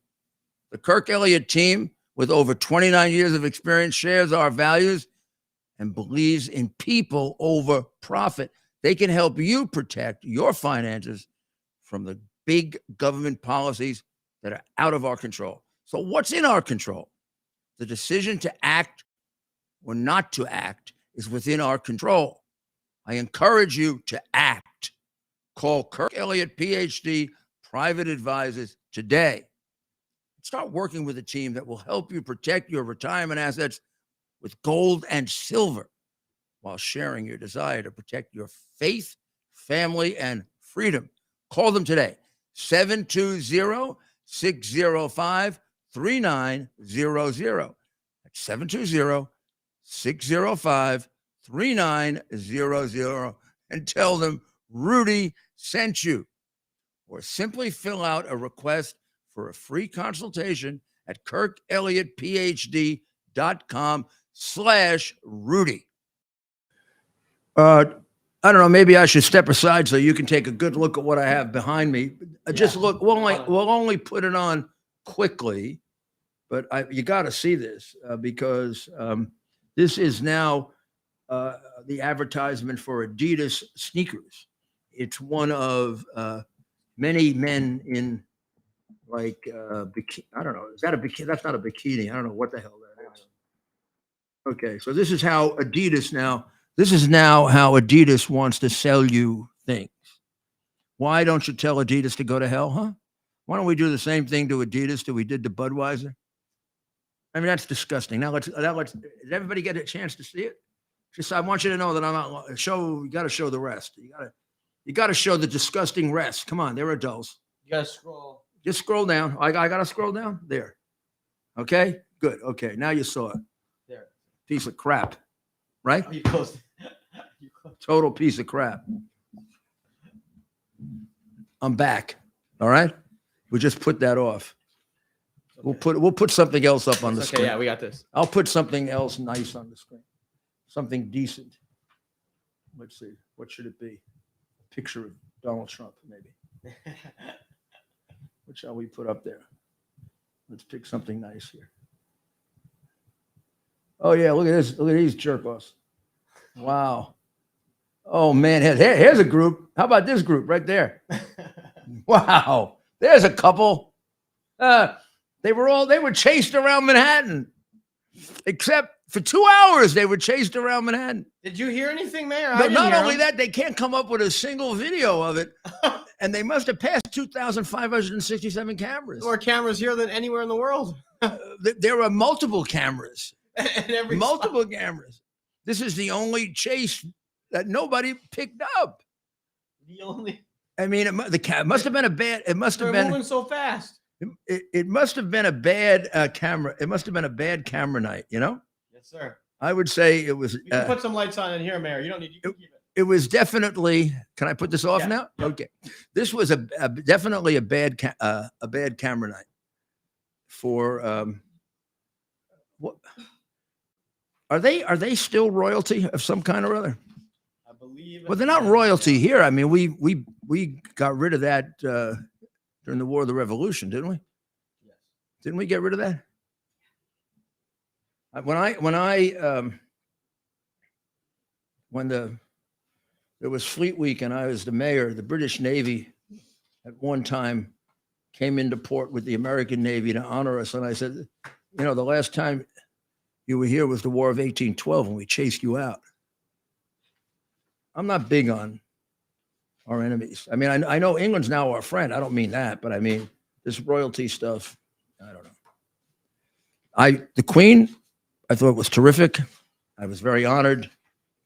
The Kirk Elliott team, with over 29 years of experience, shares our values and believes in people over profit. They can help you protect your finances from the big government policies that are out of our control. So what's in our control? The decision to act or not to act is within our control. I encourage you to act. Call Kirk Elliott, PhD, Private Advisors today. Start working with a team that will help you protect your retirement assets with gold and silver while sharing your desire to protect your faith, family, and freedom. Call them today, 720-605-3900. That's 720-605-3900, and tell them Rudy sent you. Or simply fill out a request for a free consultation at kirkelliottphd.com/Rudy. I don't know, maybe I should step aside so you can take a good look at what I have behind me. Just look, we'll only put it on quickly, but you got to see this because this is now the advertisement for Adidas sneakers. It's one of many men in like I don't know. Is that a bikini? That's not a bikini. I don't know what the hell that is. Okay, so this is how Adidas now This is now how Adidas wants to sell you things. Why don't you tell Adidas to go to hell, huh? Why don't we do the same thing to Adidas that we did to Budweiser? I mean, that's disgusting. Now let's did everybody get a chance to see it? Just, I want you to know that I'm not you got to show the rest. You got to show the disgusting rest. Come on, they're adults. You gotta scroll. Just scroll down. I got to scroll down there. Okay, good. Okay, now you saw it. There. Piece of crap, right? Oh, you closed. You closed. Total piece of crap. I'm back. All right. We just put that off. We'll put something else up on the It's screen. okay, yeah, we got this. I'll put something else nice on the screen. Something decent. Let's see. What should it be? A picture of Donald Trump, maybe. What shall we put up there? Let's pick something nice here. Oh yeah, look at this. Look at these jerk-offs. Wow. Oh man, here's a group. How about this group right there? Wow. There's a couple. They were chased around Manhattan. Except for 2 hours, they were chased around Manhattan. Did you hear anything, Mayor? I But didn't not hear only him. that, they can't come up with a single video of it. And they must have passed 2,567 cameras. More cameras here than anywhere in the world. There are multiple cameras. And every Multiple cameras. This is the only chase that nobody picked up. The only. I mean, it must have been a bad. It must have They're been. moving so fast. It must have been a bad camera. It must have been a bad camera night. You know. Yes, sir. I would say it was. You can put some lights on in here, Mayor. You don't need. You can keep it. It was definitely. Can I put this off Yeah. now? Yep. Okay. This was definitely a bad camera night for. What are they? Are they still royalty of some kind or other? I believe. Well, they're not royalty here. I mean, we got rid of that during the War of the Revolution, didn't we? Yes. Didn't we get rid of that? When there was Fleet Week and I was the mayor, the British Navy at one time came into port with the American Navy to honor us, and I said, you know, the last time you were here was the War of 1812, and we chased you out. I'm not big on our enemies. I mean, I know England's now our friend. I don't mean that, but I mean this royalty stuff. I don't know. The Queen, I thought was terrific. I was very honored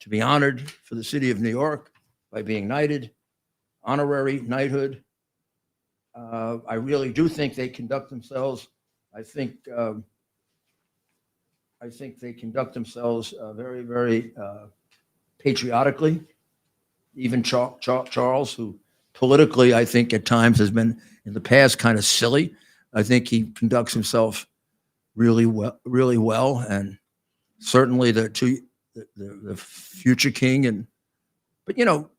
to be honored for the city of New York by being knighted, honorary knighthood. I really do think they conduct themselves. I think they conduct themselves very, very patriotically. Even Charles, who politically, I think at times has been in the past kind of silly. I think he conducts himself really well, and certainly the future king. But you know,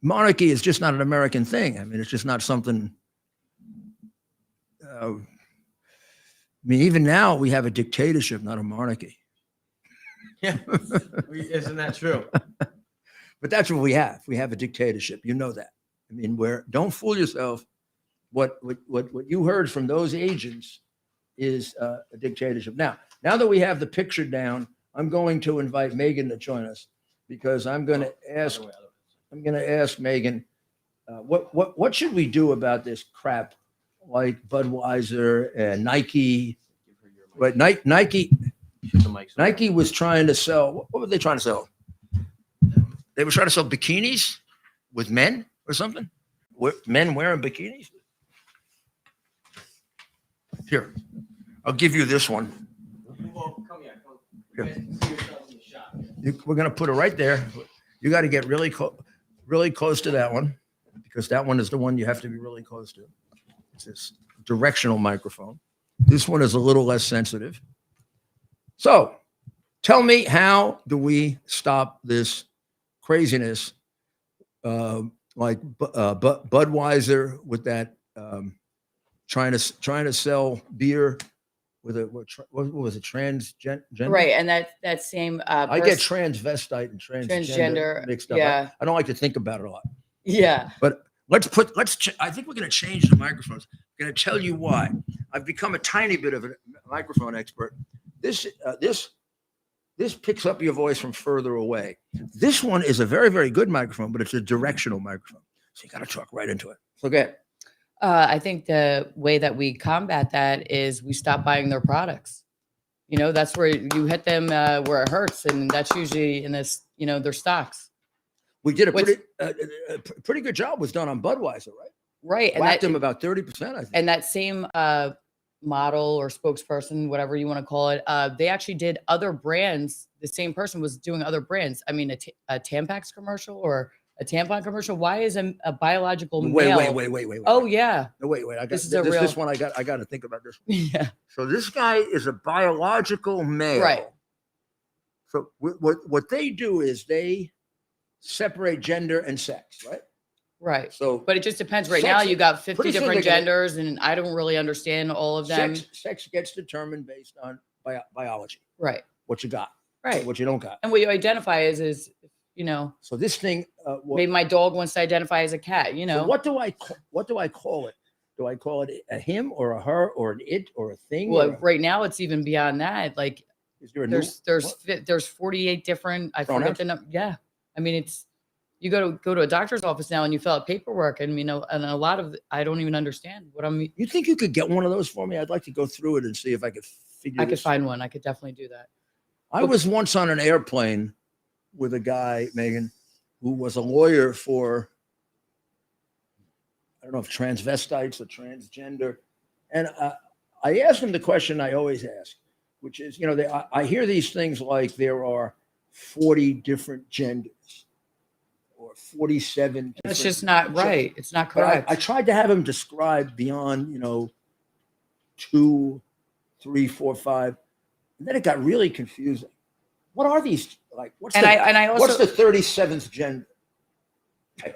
monarchy is just not an American thing. I mean, it's just not something. I mean, even now we have a dictatorship, not a monarchy. Yeah. Isn't that true? But that's what we have. We have a dictatorship. You know that. I mean, don't fool yourself. What you heard from those agents is a dictatorship. Now that we have the picture down, I'm going to invite Megan to join us because I'm going to ask Megan, what should we do about this crap like Budweiser and Nike? But Nike was trying to sell. What were they trying to sell? They were trying to sell bikinis with men or something. Men wearing bikinis. Here, I'll give you this one. Well, come here. Here. You guys can see yourselves in the shot. We're going to put it right there. You got to get really close to that one because that one is the one you have to be really close to. It's this directional microphone. This one is a little less sensitive. So tell me, how do we stop this craziness like Budweiser with that trying to sell beer with a what was it, transgender? Right, and that same I get transvestite and transgender mixed up. yeah. I don't like to think about it a lot. Yeah. But I think we're going to change the microphones. I'm going to tell you why. I've become a tiny bit of a microphone expert. This This picks up your voice from further away. This one is a very, very good microphone, but it's a directional microphone. So you got to talk right into it. So go ahead. I think the way that we combat that is we stop buying their products. You know, that's where you hit them where it hurts, and that's usually in this, you know, their stocks. We did a pretty good job was done on Budweiser, right? Right. And Whacked them about 30%, I think. And that same model or spokesperson, whatever you want to call it, they actually did other brands. The same person was doing other brands. I mean, a Tampax commercial or a tampon commercial. Why is a biological male? Wait. Oh yeah. No, wait. I got This this, is a real- this one. I got to think about this one. Yeah. So this guy is a biological male. Right. So what they do is they separate gender and sex, right? Right. So, But it just depends. Right Sex- now, you got 50 pretty soon different they're gonna- genders, and I don't really understand all of them. sex gets determined based on biology. Right. What you got, Right. what you don't got. And what you identify as is, you know, So this thing, maybe my dog wants to identify as a cat, you know. so what do I call it? Do I call it a him or a her or an it or a thing? Well, right now it's even beyond that. Like is there a new, there's 48 different. I Pronouns? forget the number. Yeah, I mean it's you go to a doctor's office now and you fill out paperwork, and you know, and a lot of I don't even understand what I'm. You think you could get one of those for me? I'd like to go through it and see if I could figure. I could this. find one. I could definitely do that. I was once on an airplane with a guy, Megan, who was a lawyer for, I don't know if transvestites or transgender. And I asked him the question I always ask, which is, you know, I hear these things like there are 40 different genders or 47. That's different- just not right. It's not But correct. I tried to have him describe beyond, you know, 2, 3, 4, 5. And then it got really confusing. What are these? Like, what's And I what's also the 37th gender?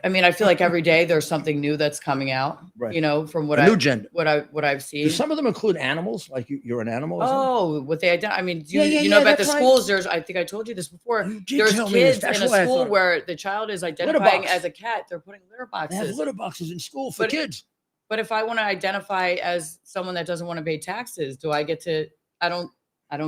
I mean I feel like every day there's something new that's coming out. Right. You know, from what A new gender. what I've seen. Do some of them include animals? Like you're an animal? Or something? Oh, what they identify. I mean, Yeah, you know about the that's right. schools. There's, I think I told you this before. You did There's tell me this. kids That's in a why I school thought- where the child is identifying box. as a cat. They're putting litter They have boxes. litter boxes in school for But- kids. But if I want to identify as someone that doesn't want to pay taxes, do I get to? I don't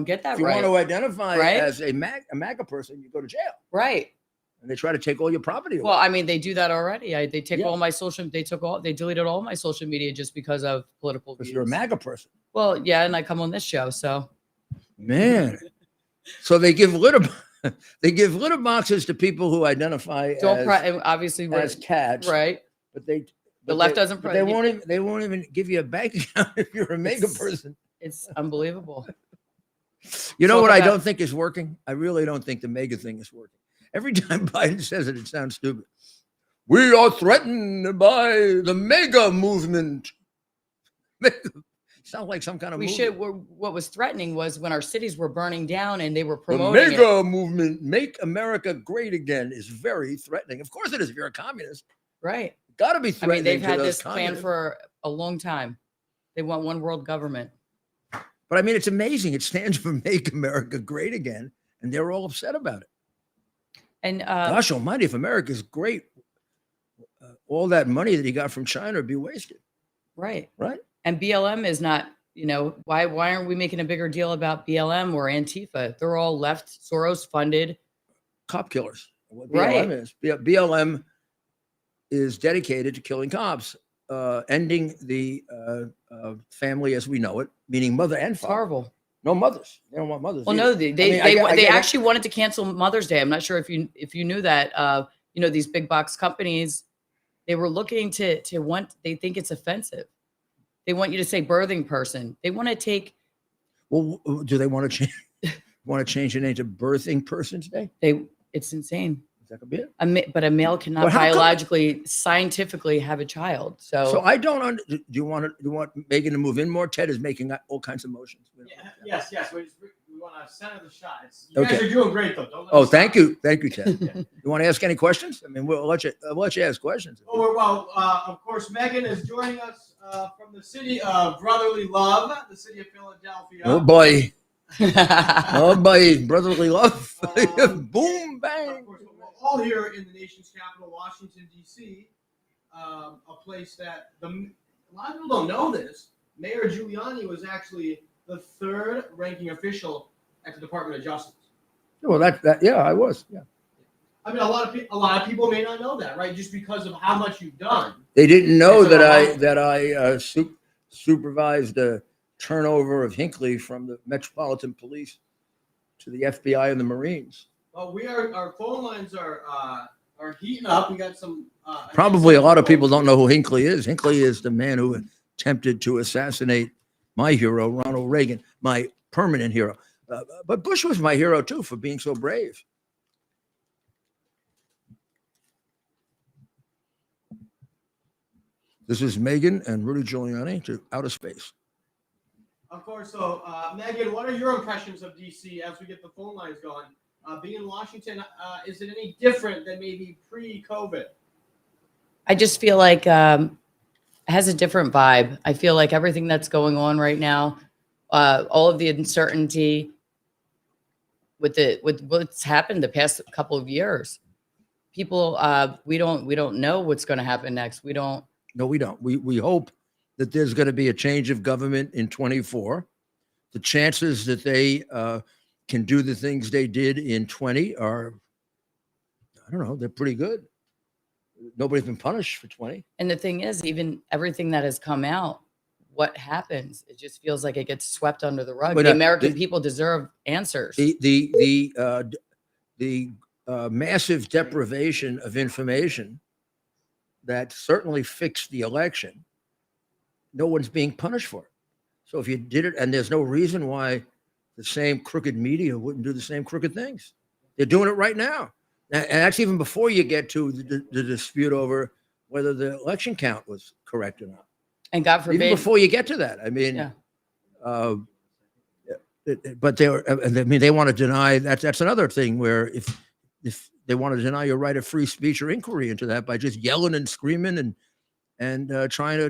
get that If you right. want to identify Right? as a MAGA person, you go to jail. Right. And they try to take all your property away. Well, I mean, they do that already. They take Yeah. all my social. They deleted all my social media just because of political Because views. you're a MAGA person. Well, yeah, and I come on this show, so Man. So they give litter boxes to people who identify don't. as, Obviously, as cats. right. But they The left doesn't. But they won't even give you a bank account if you're a MAGA It's- person. It's unbelievable. You know all what I about- don't think is working? I really don't think the MAGA thing is working. Every time Biden says it, it sounds stupid. We are threatened by the MAGA movement. Sounds like some kind of We movement. should. What was threatening was when our cities were burning down and they were The promoting it. MAGA movement, Make America Great Again, is very threatening. Of course it is if you're a communist. Right. Got to be I threatening mean, they've to had those this plan communists. for a long time. They want one world government. But I mean, it's amazing. It stands for Make America Great Again, and they're all upset about it. And Gosh almighty, if America's great, all that money that he got from China would be wasted, right. right? And BLM is not. You know, why aren't we making a bigger deal about BLM or Antifa? They're all left, Soros funded. Cop killers. What Right. BLM is. BLM is dedicated to killing cops, ending the family as we know it, meaning mother and It's father. horrible. No mothers. They don't want mothers. Well, either. no, they I get it. actually wanted to cancel Mother's Day. I'm not sure if you knew that. You know, these big box companies, they were looking to want. They think it's offensive. They want you to say birthing person. They want to take. Well, do they want to change the name to Birthing Persons Day? It's insane. That could be it. But a male cannot But how come- biologically, scientifically have a child. So I don't. Do you want Megan to move in more? Ted is making all kinds of motions. Yes. We want to center the shot. You guys Okay. are doing great, though. Don't let Oh, us thank stop. you, Ted. You want to ask any questions? I mean, I'll let you ask questions. Oh, well, of course, Megan is joining us from the city of brotherly love, the city of Philadelphia. Oh boy, oh boy, brotherly love. Boom, bang. Of course, we're all here in the nation's capital, Washington, D.C., a place that a lot of people don't know this. Mayor Giuliani was actually the third ranking official at the Department of Justice. Well, yeah, I was. Yeah. I mean, a lot of people may not know that, right? Just because of how much you've done. They didn't know It's a that I supervised a turnover of Hinckley from the Metropolitan Police to the FBI and the Marines. Well, our phone lines are heating up. We got some. Probably a lot of people don't know who Hinckley is. Hinckley is the man who attempted to assassinate my hero, Ronald Reagan, my permanent hero. But Bush was my hero too for being so brave. This is Megan and Rudy Giuliani to outer space. Of course. So, Megan, what are your impressions of DC as we get the phone lines going? Being in Washington, is it any different than maybe pre-COVID? I just feel like it has a different vibe. I feel like everything that's going on right now, all of the uncertainty with what's happened the past couple of years, people, we don't know what's going to happen next. No, we don't. We hope that there's going to be a change of government in 24. The chances that they can do the things they did in 20 are, I don't know, they're pretty good. Nobody's been punished for 20. And the thing is, even everything that has come out, what happens? It just feels like it gets swept under the rug. But, the American people deserve answers. The massive deprivation of information that certainly fixed the election, no one's being punished for it. So if you did it, and there's no reason why the same crooked media wouldn't do the same crooked things. They're doing it right now. And that's even before you get to the dispute over whether the election count was correct or not. And God forbid. Even before you get to that, I mean, yeah. But they want to deny that. That's another thing where if they want to deny your right of free speech or inquiry into that by just yelling and screaming and trying to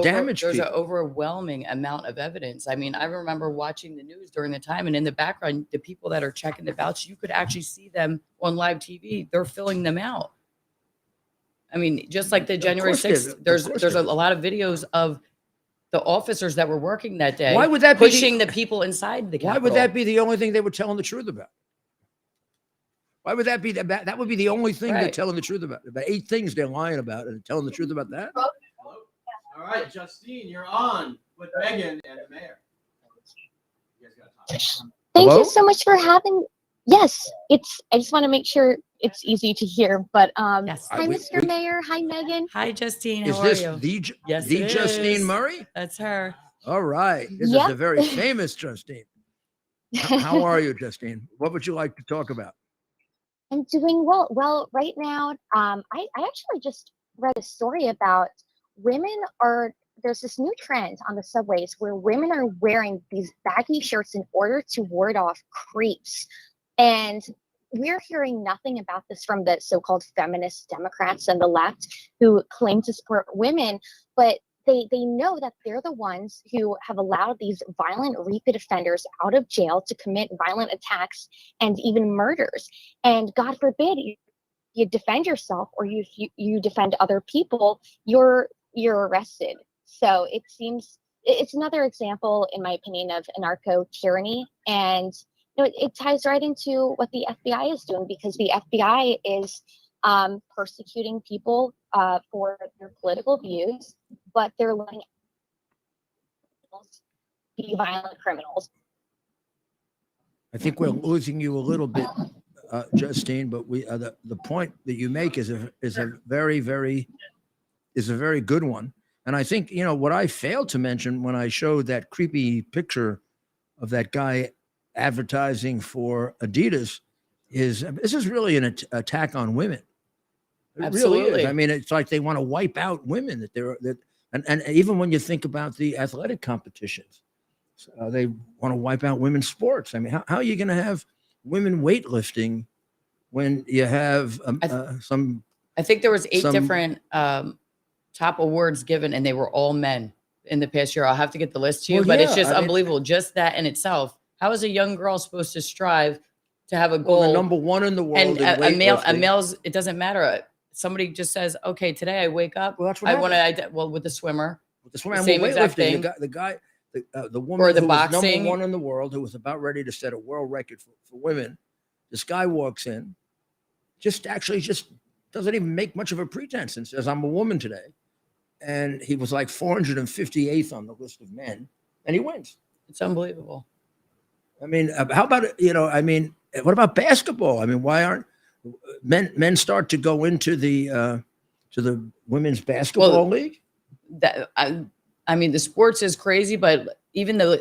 damage people. There's an overwhelming amount of evidence. I mean, I remember watching the news during the time, and in the background, the people that are checking the ballots, you could actually see them on live TV. They're filling them out. I mean, just like the January 6th, there's a lot of videos of the officers that were working that day. Why would that pushing the people inside the Capitol? Why would that be the only thing they were telling the truth about? Why would that be that would be the only thing they're telling the truth about? About 8 things they're lying about and telling the truth about that? Hello? All right, Justine, you're on with Megan and the mayor. You guys gotta talk. Thank you so much for having. Yes, I just want to make sure it's easy to hear. But yes. Hi, Mr. Mayor. Hi, Megan. Hi, Justine. How are you? Is this the Justine Murray? That's her. All right. This is a very famous Justine. How are you, Justine? What would you like to talk about? I'm doing well. Well, right now, I actually just read a story about there's this new trend on the subways where women are wearing these baggy shirts in order to ward off creeps. And we're hearing nothing about this from the so-called feminist Democrats and the left who claim to support women, but they know that they're the ones who have allowed these violent repeat offenders out of jail to commit violent attacks and even murders. And God forbid you defend yourself or you defend other people, you're arrested. So it seems it's another example, in my opinion, of anarcho tyranny. And it ties right into what the FBI is doing, because the FBI is persecuting people for their political views, but they're letting be violent criminals. I think we're losing you a little bit, Justine. But the point that you make is a very good one. And I think what I failed to mention when I showed that creepy picture of that guy advertising for Adidas is this is really an attack on women. It Absolutely. Really is. I mean, it's like they want to wipe out women. And even when you think about the athletic competitions, they want to wipe out women's sports. I mean, how are you going to have women weightlifting when you have some? I think there was 8 different top awards given, and they were all men in the past year. I'll have to get the list to you, but it's just unbelievable. Just that in itself. How is a young girl supposed to strive to have a goal? Well, the number 1 in the world. And a male's, it doesn't matter. Somebody just says, okay, today I wake up. Well, that's what I want to, with the swimmer. With the swimmer, same exact thing. The woman or the who boxing. was number 1 in the world, who was about ready to set a world record for women, This guy walks in, just doesn't even make much of a pretense and says, I'm a woman today. And he was like 458th on the list of men, and he wins. It's unbelievable. I mean, how about, what about basketball? I mean, why aren't men start to go into the women's basketball league? I mean, the sports is crazy, but even though,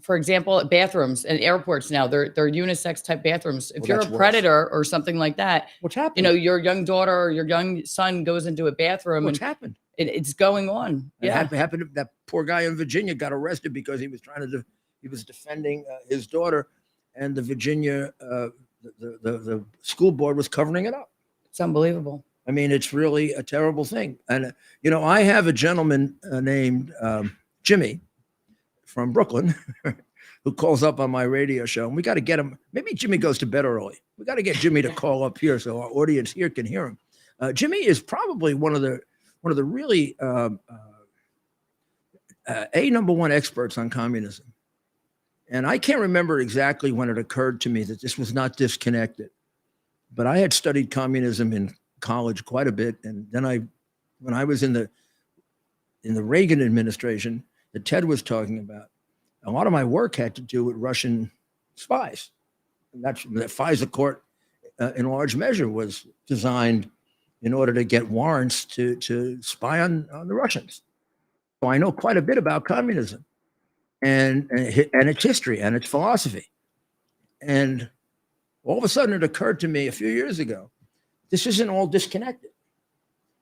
for example, bathrooms and airports now, they're unisex type bathrooms. If you're a predator or something like that, what's happened? You know, your young daughter or your young son goes into a bathroom. What's happened? It's going on. Yeah, it happened. That poor guy in Virginia got arrested because he was he was defending his daughter, and the Virginia the school board was covering it up. It's unbelievable. I mean, it's really a terrible thing. And I have a gentleman named Jimmy from Brooklyn who calls up on my radio show, and we got to get him. Maybe Jimmy goes to bed early. We got to get Jimmy to call up here so our audience here can hear him. Jimmy is probably one of the really number one experts on communism. And I can't remember exactly when it occurred to me that this was not disconnected, but I had studied communism in college quite a bit. And then when I was in the Reagan administration that Ted was talking about, a lot of my work had to do with Russian spies. And that's the FISA court in large measure was designed in order to get warrants to spy on the Russians. So I know quite a bit about communism and its history and its philosophy. And all of a sudden it occurred to me a few years ago, this isn't all disconnected.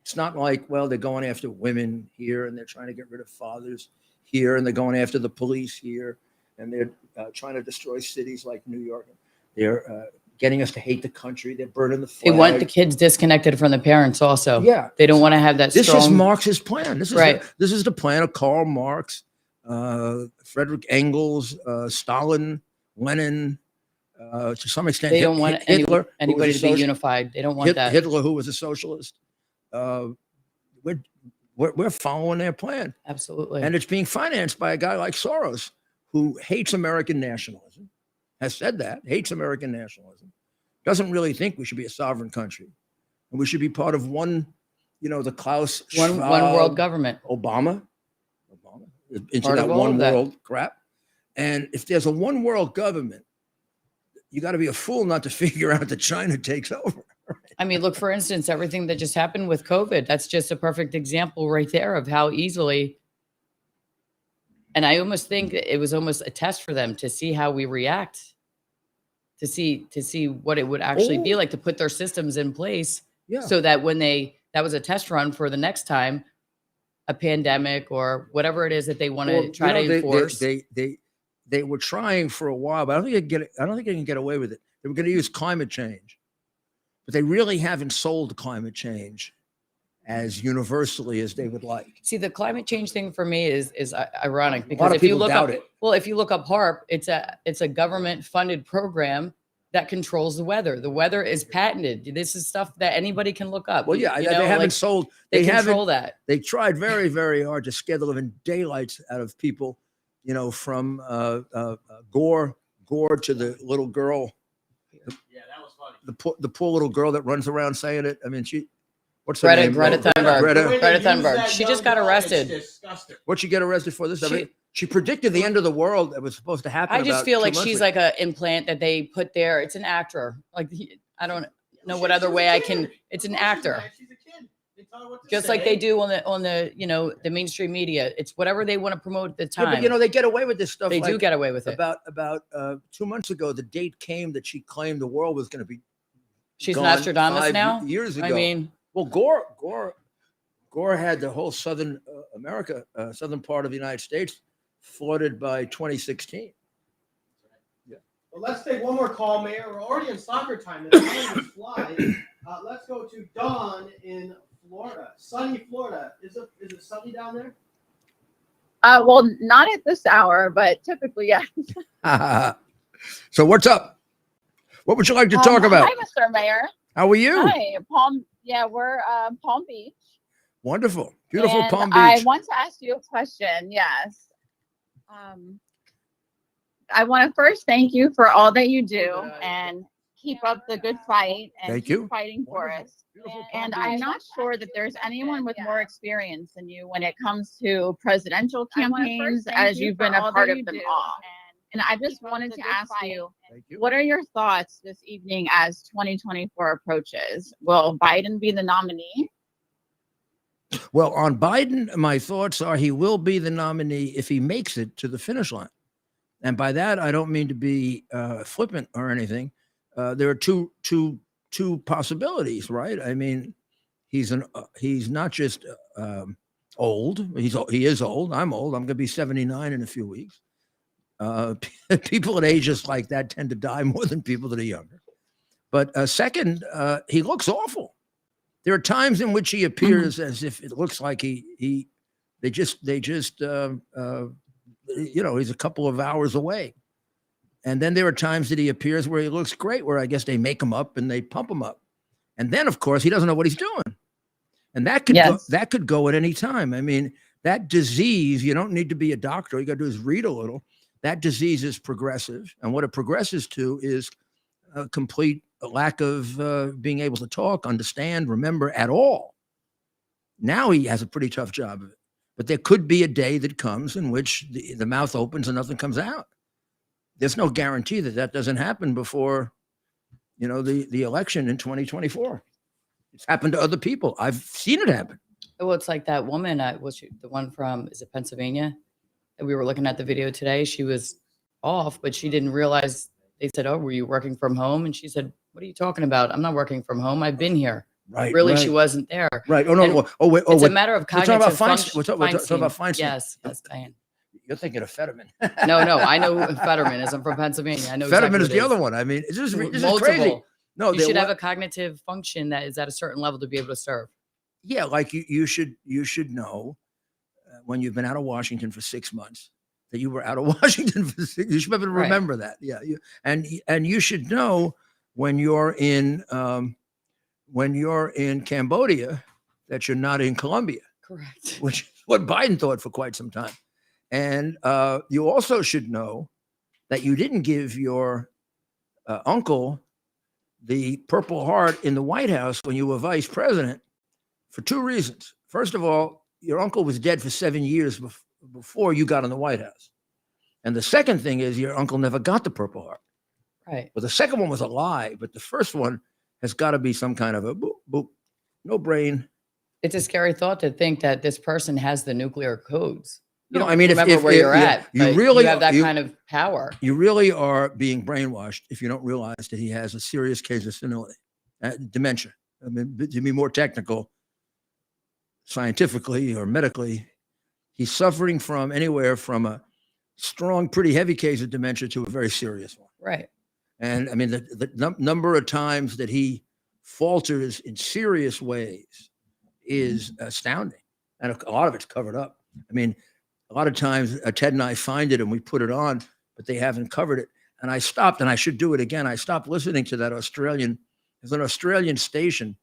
It's not like, well, they're going after women here and they're trying to get rid of fathers here and they're going after the police here and they're trying to destroy cities like New York. They're getting us to hate the country. They're burning the flag. They want the kids disconnected from the parents also. Yeah. They don't want to have that This strong... is Marx's plan. This is right. This is the plan of Karl Marx, Frederick Engels, Stalin, Lenin, to some extent. They don't want Hitler, anybody to be unified. They don't want that. Hitler, who was a socialist. We're following their plan. Absolutely. And it's being financed by a guy like Soros, who hates American nationalism, has said that, hates American nationalism, doesn't really think we should be a sovereign country. And we should be part of one, the Klaus one world government. Obama into that one world crap. And if there's a one world government, you got to be a fool not to figure out that China takes over. I mean, look, for instance, everything that just happened with COVID, that's just a perfect example right there of how easily. And I almost think it was almost a test for them to see how we react, to see what it would actually be like to put their systems in place. Yeah. So that when that was a test run for the next time, a pandemic or whatever it is that they want to try to enforce. They were trying for a while, but I don't think they can get away with it. They were going to use climate change, but they really haven't sold climate change as universally as they would like. See, the climate change thing for me is ironic because if you look up, if you look up HAARP, it's a government funded program that controls the weather. The weather is patented. This is stuff that anybody can look up. Well, yeah, they haven't sold. They control that. They tried very, very hard to scare the living daylights out of people. From Gore to the little girl. Yeah, that was funny. The poor little girl that runs around saying it. I mean, what's her Greta name? Greta Thunberg. Greta Thunberg. She just got arrested. What'd she get arrested for? She predicted the end of the world that was supposed to happen. I just feel like she's like an implant that they put there. It's an actor. Like I don't know what other way I can. It's an actor. She's a kid. They tell her what to Just say. like they do on the the mainstream media. It's whatever they want to promote at the time. Yeah, but they get away with this stuff. They do get away with it. About 2 months ago, the date came that she claimed the world was going to be. She's gone Nostradamus 5 now. Years ago. I mean, well, Gore had the whole southern southern part of the United States flooded by 2016. Yeah. Well, let's take one more call, Mayor. We're already in soccer time. The time is flying. Let's go to Dawn in Florida. Sunny Florida. Is it sunny down there? Well, not at this hour, but typically, yes. So what's up? What would you like to talk about? Hi, Mr. Mayor. How are you? Hi, we're Palm Beach. Wonderful. Beautiful And Palm Beach. I want to ask you a question. Yes. I want to first thank you for all that you do and keep up the good fight and Thank keep you. fighting for Wonderful. us. Beautiful. And I'm not sure that there's anyone with more experience than you when it comes to presidential campaigns, as you've been a part of them all. And I just wanted to ask you, Thank you. what are your thoughts this evening as 2024 approaches? Will Biden be the nominee? Well, on Biden, my thoughts are he will be the nominee if he makes it to the finish line. And by that, I don't mean to be flippant or anything. There are two possibilities, right? I mean, he's not just old. He is old. I'm old. I'm going to be 79 in a few weeks. People at ages like that tend to die more than people that are younger. But second, he looks awful. There are times in which he appears as if it looks like they just he's a couple of hours away. And then there are times that he appears where he looks great, where I guess they make him up and they pump him up. And then, of course, he doesn't know what he's doing. And that could go at any time. I mean, that disease, you don't need to be a doctor. All you got to do is read a little. That disease is progressive. And what it progresses to is a complete lack of being able to talk, understand, remember at all. Now he has a pretty tough job of it. But there could be a day that comes in which the mouth opens and nothing comes out. There's no guarantee that doesn't happen before, the election in 2024. It's happened to other people. I've seen it happen. Well, it's like that woman, the one from, is it Pennsylvania? And we were looking at the video today. She was off, but she didn't realize. They said, "Oh, were you working from home?" And she said, "What are you talking about? I'm not working from home. I've been here." Right. Really, right. she wasn't there. Right. Oh, no. Wait. It's a matter of cognitive function. We're talking about Feinstein. Yes, Diane. You're thinking of Fetterman. No, I know Fetterman is. I'm from Pennsylvania. I know Fetterman exactly is the other one. I mean, this is crazy. No, you should have a cognitive function that is at a certain level to be able to serve. Yeah, like you should know when you've been out of Washington for 6 months that you were out of Washington for 6. You should be able to remember that. Yeah, and you should know when you're in Cambodia that you're not in Colombia. Correct. Which is what Biden thought for quite some time. And you also should know that you didn't give your uncle the Purple Heart in the White House when you were vice president for 2 reasons. First of all, your uncle was dead for 7 years before you got in the White House. And the second thing is your uncle never got the Purple Heart. Right. Well, the second one was a lie, but the first one has got to be some kind of a boop, boop, no brain. It's a scary thought to think that this person has the nuclear codes. You No, don't I mean, remember where you're at. you but really you have that kind of power. You really are being brainwashed if you don't realize that he has a serious case of senility, dementia. I mean, to be more technical, scientifically or medically, he's suffering from anywhere from a strong, pretty heavy case of dementia to a very serious one. Right. And I mean, the number of times that he falters in serious ways is astounding. And a lot of it's covered up. I mean, a lot of times Ted and I find it and we put it on, but they haven't covered it. And I stopped, and I should do it again. I stopped listening to that there's an Australian station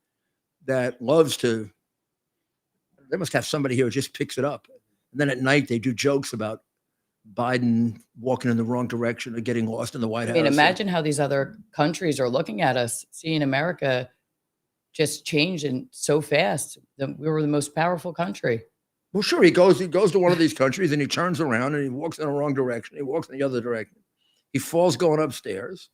that loves to, they must have somebody here who just picks it up. And then at night they do jokes about Biden walking in the wrong direction or getting lost in the White House. I mean, imagine how these other countries are looking at us, seeing America just change and so fast. We were the most powerful country. Well, sure. He goes to one of these countries and he turns around and he walks in the wrong direction. He walks in the other direction. He falls going upstairs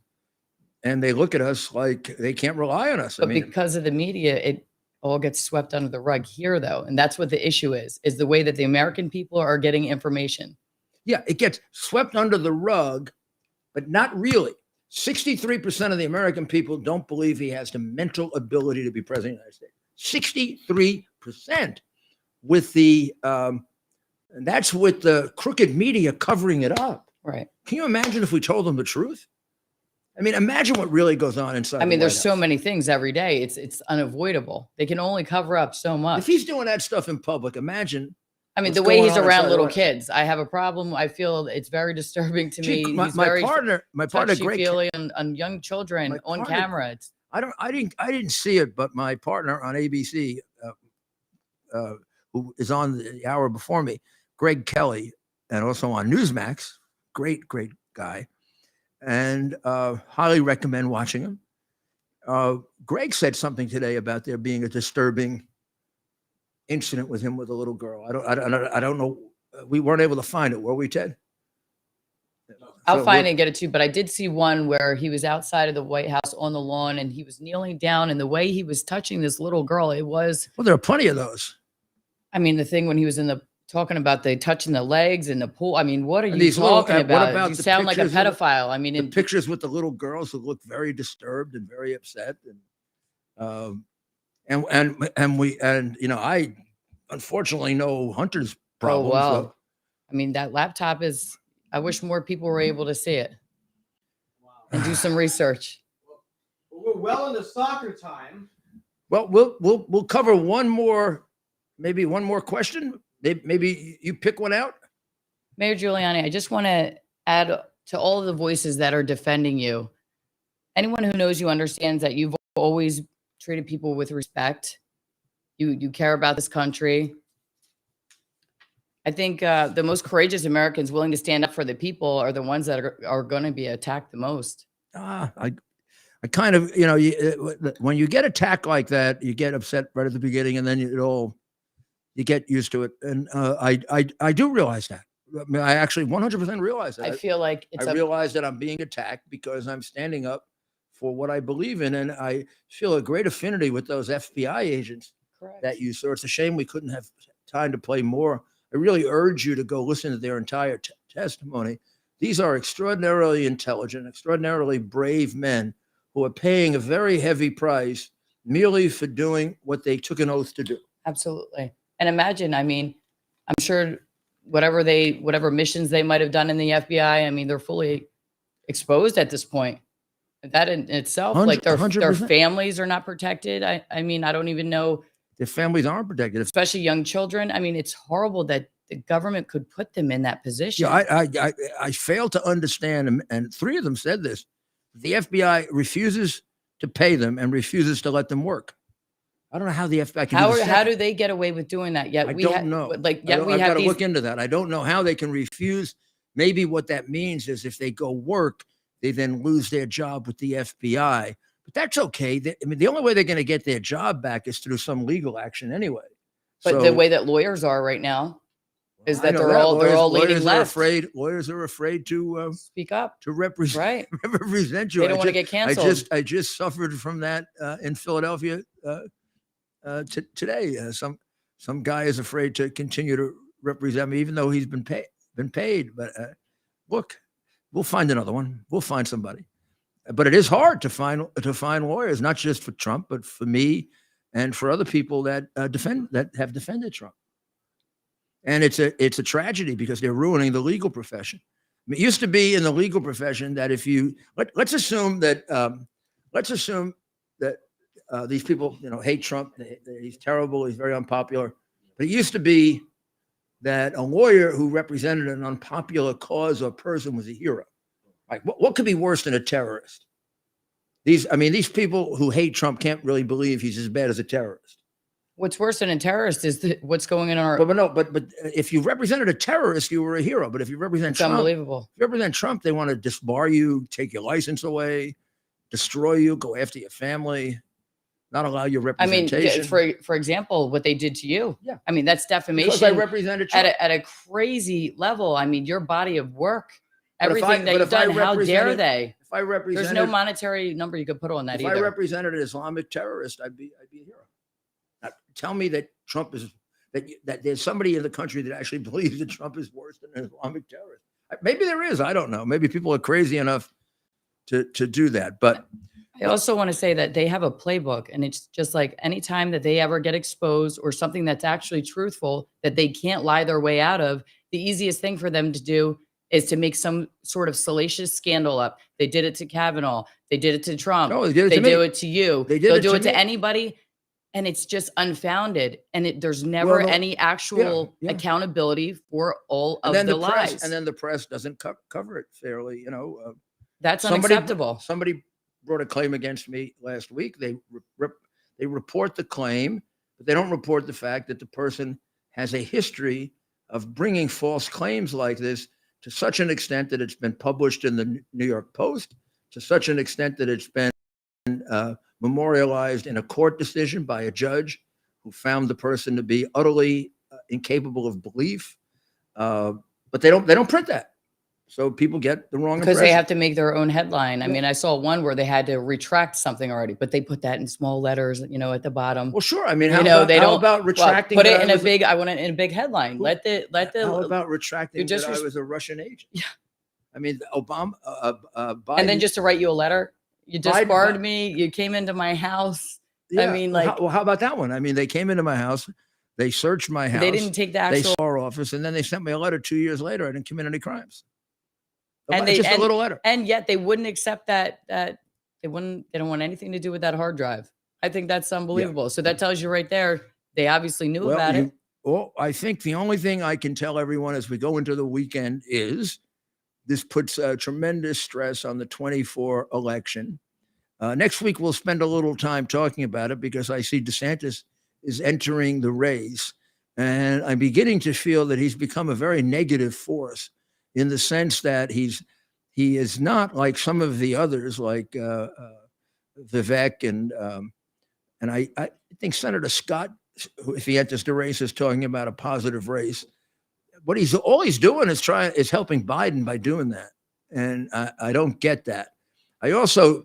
and they look at us like they can't rely on us. But because of the media, it all gets swept under the rug here, though. And that's what the issue is the way that the American people are getting information. Yeah, it gets swept under the rug, but not really. 63% of the American people don't believe he has the mental ability to be president of the United States. 63%. With and that's with the crooked media covering it up. Right. Can you imagine if we told them the truth? I mean, imagine what really goes on inside. I mean, there's so many things every day. It's unavoidable. They can only cover up so much. If he's doing that stuff in public, imagine. I mean, the way he's around little kids, I have a problem. I feel it's very disturbing to me. My partner, great on young children on camera. I didn't see it, but my partner on ABC, who is on the hour before me, Greg Kelly, and also on Newsmax, great guy, and highly recommend watching him. Greg said something today about there being a disturbing incident with him with a little girl. I don't know. We weren't able to find it, were we, Ted? I'll find it and get it to you, but I did see one where he was outside of the White House on the lawn and he was kneeling down, and the way he was touching this little girl, it was. Well, there are plenty of those. I mean, the thing when he was talking about the touching the legs in the pool. I mean, what are you these talking little, about? what about You the sound like a pictures of pedophile. I mean, the pictures with the little girls who look very disturbed and very upset, and you know, I unfortunately know Hunter's problems. Oh, wow. So. I mean, that laptop is. I wish more people were able to see it and do some research. We're well into soccer time. Well, we'll cover one more question. Maybe you pick one out. Mayor Giuliani, I just want to add to all of the voices that are defending you. Anyone who knows you understands that you've always treated people with respect. You care about this country. I think the most courageous Americans willing to stand up for the people are the ones that are going to be attacked the most. I kind of, you know, when you get attacked like that, you get upset right at the beginning, and then you get used to it. And I do realize that. I mean, I actually 100% realize that. I feel like I realize that I'm being attacked because I'm standing up for what I believe in, and I feel a great affinity with those FBI agents that you saw. It's a shame we couldn't have time to play more. I really urge you to go listen to their entire testimony. These are extraordinarily intelligent, extraordinarily brave men who are paying a very heavy price merely for doing what they took an oath to do. Absolutely. And imagine, I mean, I'm sure whatever missions they might have done in the FBI, I mean, they're fully exposed at this point. That in itself, like their families are not protected. I mean, I don't even know. Their families aren't protected. Especially young children. I mean, it's horrible that the government could put them in that position. Yeah, I fail to understand, and three of them said this. The FBI refuses to pay them and refuses to let them work. I don't know how the FBI can do that. How do they get away with doing that? Yet I don't know. I've got to look into that. I don't know how they can refuse. Maybe what that means is if they go work, they then lose their job with the FBI. But that's okay. I mean, the only way they're going to get their job back is through some legal action anyway. But the way that lawyers are right now is that they're all leaning left. Lawyers are afraid to speak up, to represent you. They don't want to get canceled. I just suffered from that in Philadelphia today. Some guy is afraid to continue to represent me, even though he's been paid. But look, we'll find another one. We'll find somebody. But it is hard to find lawyers, not just for Trump, but for me and for other people that have defended Trump. And it's a tragedy because they're ruining the legal profession. I mean, it used to be in the legal profession that if you let's assume that these people, you know, hate Trump. He's terrible. He's very unpopular. But it used to be that a lawyer who represented an unpopular cause or person was a hero. Like, what could be worse than a terrorist? These people who hate Trump can't really believe he's as bad as a terrorist. What's worse than a terrorist is what's going in our. But if you represented a terrorist, you were a hero. But if you represent Trump, unbelievable. If you represent Trump, they want to disbar you, take your license away, destroy you, go after your family, not allow your representation. I mean, for example, what they did to you. Yeah. I mean, that's defamation. Because I represented Trump at a crazy level. I mean, your body of work. Everything that you've done, how dare they? If I represented, there's no monetary number you could put on that either. If I represented an Islamic terrorist, I'd be a hero. Now, tell me that Trump is that there's somebody in the country that actually believes that Trump is worse than an Islamic terrorist. Maybe there is. I don't know. Maybe people are crazy enough to do that. But I also want to say that they have a playbook, and it's just like anytime that they ever get exposed or something that's actually truthful that they can't lie their way out of, the easiest thing for them to do is to make some sort of salacious scandal up. They did it to Kavanaugh. They did it to Trump. No, they did it they to me. do it to you. They'll do it to anybody. And it's just unfounded. And there's never any actual accountability for all of the lies. And then the press doesn't cover it fairly. You know, that's unacceptable. Somebody brought a claim against me last week. They report the claim, but they don't report the fact that the person has a history of bringing false claims like this to such an extent that it's been published in the New York Post, to such an extent that it's been memorialized in a court decision by a judge who found the person to be utterly incapable of belief. But they don't print that. So people get the wrong Because impression. they have to make their own headline. I mean, I saw one where they had to retract something already, but they put that in small letters, at the bottom. Well, sure. I mean, how You know, about, they how don't about retracting? put it that in I a was big. I want it in a big headline. Let the. How about retracting you just that I res- was a Russian agent? Yeah. I mean, Obama, Biden. And then just to write you a letter. You Biden- disbarred me. You came into my house. Yeah, I mean, well, like how about that one? I mean, they came into my house, they searched my house. they didn't take the They actual. saw our office, and then they sent me a letter 2 years later. I didn't commit any crimes. And Just a little letter. And yet they wouldn't accept that they don't want anything to do with that hard drive. I think that's unbelievable. So that tells you right there, they obviously knew about it. Well, I think the only thing I can tell everyone as we go into the weekend is this puts tremendous stress on the 24 election. Next week, we'll spend a little time talking about it because I see DeSantis is entering the race. And I'm beginning to feel that he's become a very negative force in the sense that he is not like some of the others, like Vivek and I think Senator Scott, if he enters the race, is talking about a positive race. All he's doing is helping Biden by doing that, and I don't get that. I also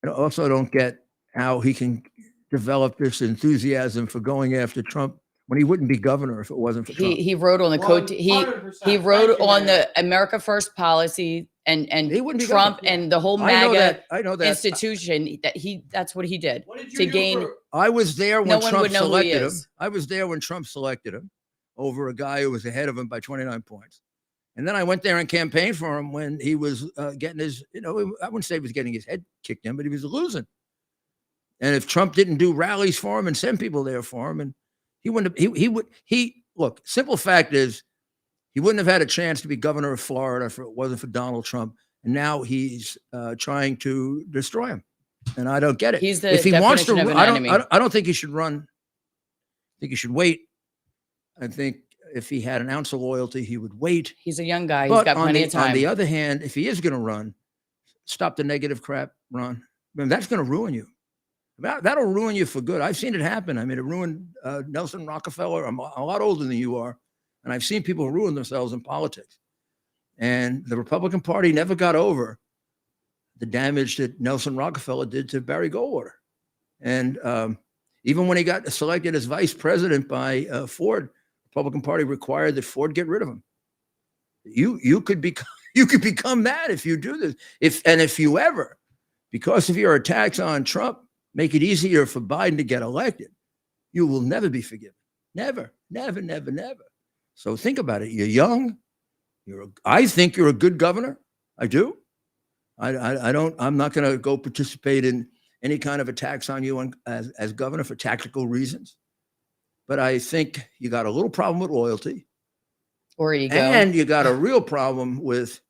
don't get how he can develop this enthusiasm for going after Trump when he wouldn't be governor if it wasn't for Trump. He wrote on the code. He wrote on the America First policy and He wouldn't be Trump governor. and the whole I know MAGA that. institution that's what he did What did you to do gain. I was there No when one Trump would know who he selected him. is. I was there when Trump selected him over a guy who was ahead of him by 29 points. And then I went there and campaigned for him when he was getting his, I wouldn't say he was getting his head kicked in, but he was losing. And if Trump didn't do rallies for him and send people there for him, and he wouldn't have, look, simple fact is he wouldn't have had a chance to be governor of Florida if it wasn't for Donald Trump. And now he's trying to destroy him. And I don't get it. He's the if he wants to, definition of an enemy. I don't think he should run. I think he should wait. I think if he had an ounce of loyalty, he would wait. He's a young guy. He's But got plenty of time. on the other hand, if he is going to run, stop the negative crap, Ron. I mean, that's going to ruin you. That'll ruin you for good. I've seen it happen. I mean, it ruined Nelson Rockefeller. I'm a lot older than you are, and I've seen people ruin themselves in politics. And the Republican Party never got over the damage that Nelson Rockefeller did to Barry Goldwater. And even when he got selected as vice president by Ford, the Republican Party required that Ford get rid of him. You could become that if you do this. If you ever, because of your attacks on Trump, make it easier for Biden to get elected, you will never be forgiven. Never, never, never, never. So think about it. You're young. I think you're a good governor. I do. I'm not going to go participate in any kind of attacks on you as governor for tactical reasons. But I think you got a little problem with loyalty. Or ego. And you got a real problem with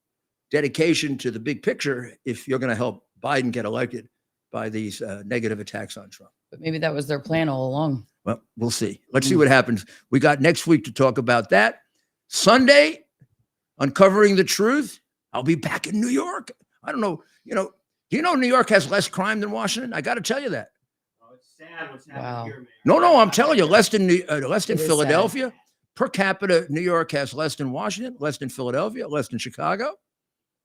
dedication to the big picture if you're going to help Biden get elected by these negative attacks on Trump. But maybe that was their plan all along. Well, we'll see. Let's see what happens. We got next week to talk about that. Sunday, uncovering the truth. I'll be back in New York. I don't know. Do you know New York has less crime than Washington? I got to tell you that. Oh, it's sad what's happening Wow. here, man. No, I'm telling you, less than It is Philadelphia. Per capita, New York has less than Washington, less than Philadelphia, less than Chicago,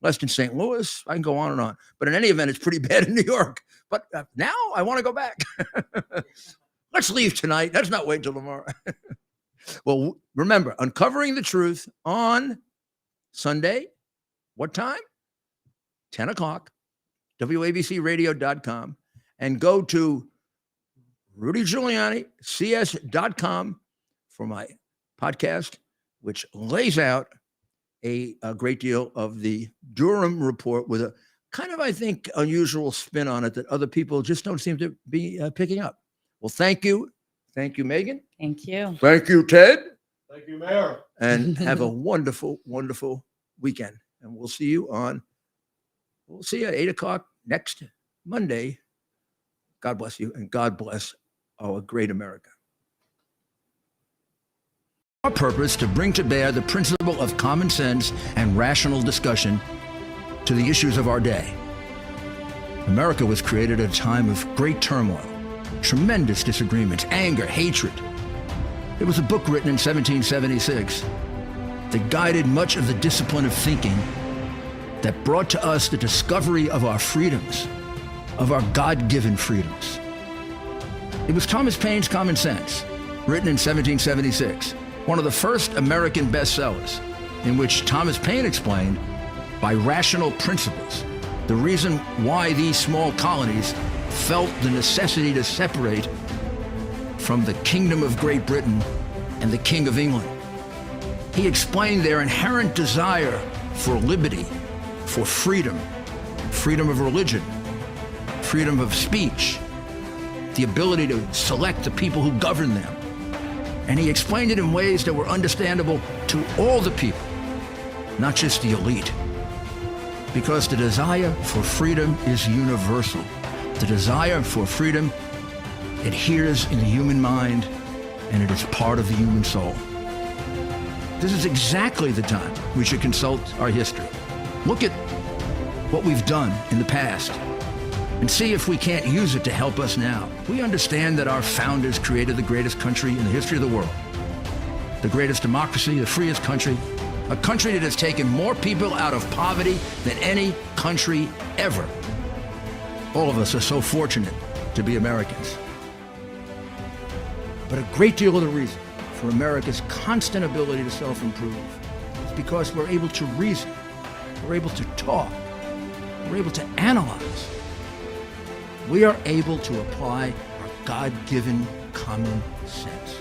less than St. Louis. I can go on and on. But in any event, it's pretty bad in New York. But now I want to go back. Let's leave tonight. Let's not wait until tomorrow. Well, remember, uncovering the truth on Sunday. What time? 10 o'clock. WABCradio.com. And go to Rudy Giuliani, CS.com for my podcast, which lays out a great deal of the Durham report with a kind of, I think, unusual spin on it that other people just don't seem to be picking up. Well, thank you. Thank you, Megan. Thank you. Thank you, Ted. Thank you, Mayor. And have a wonderful, wonderful weekend. And we'll see you at 8 o'clock next Monday. God bless you, and God bless our great America. Our purpose to bring to bear the principle of common sense and rational discussion to the issues of our day. America was created at a time of great turmoil, tremendous disagreements, anger, hatred. It was a book written in 1776 that guided much of the discipline of thinking that brought to us the discovery of our freedoms, of our God-given freedoms. It was Thomas Paine's Common Sense, written in 1776, one of the first American bestsellers, in which Thomas Paine explained, by rational principles, the reason why these small colonies felt the necessity to separate from the Kingdom of Great Britain and the King of England. He explained their inherent desire for liberty, for freedom, freedom of religion, freedom of speech, the ability to select the people who govern them. And he explained it in ways that were understandable to all the people, not just the elite. Because the desire for freedom is universal. The desire for freedom adheres in the human mind, and it is part of the human soul. This is exactly the time we should consult our history. Look at what we've done in the past and see if we can't use it to help us now. We understand that our founders created the greatest country in the history of the world, the greatest democracy, the freest country, a country that has taken more people out of poverty than any country ever. All of us are so fortunate to be Americans. But a great deal of the reason for America's constant ability to self-improve is because we're able to reason, we're able to talk, we're able to analyze. We are able to apply our God-given common sense.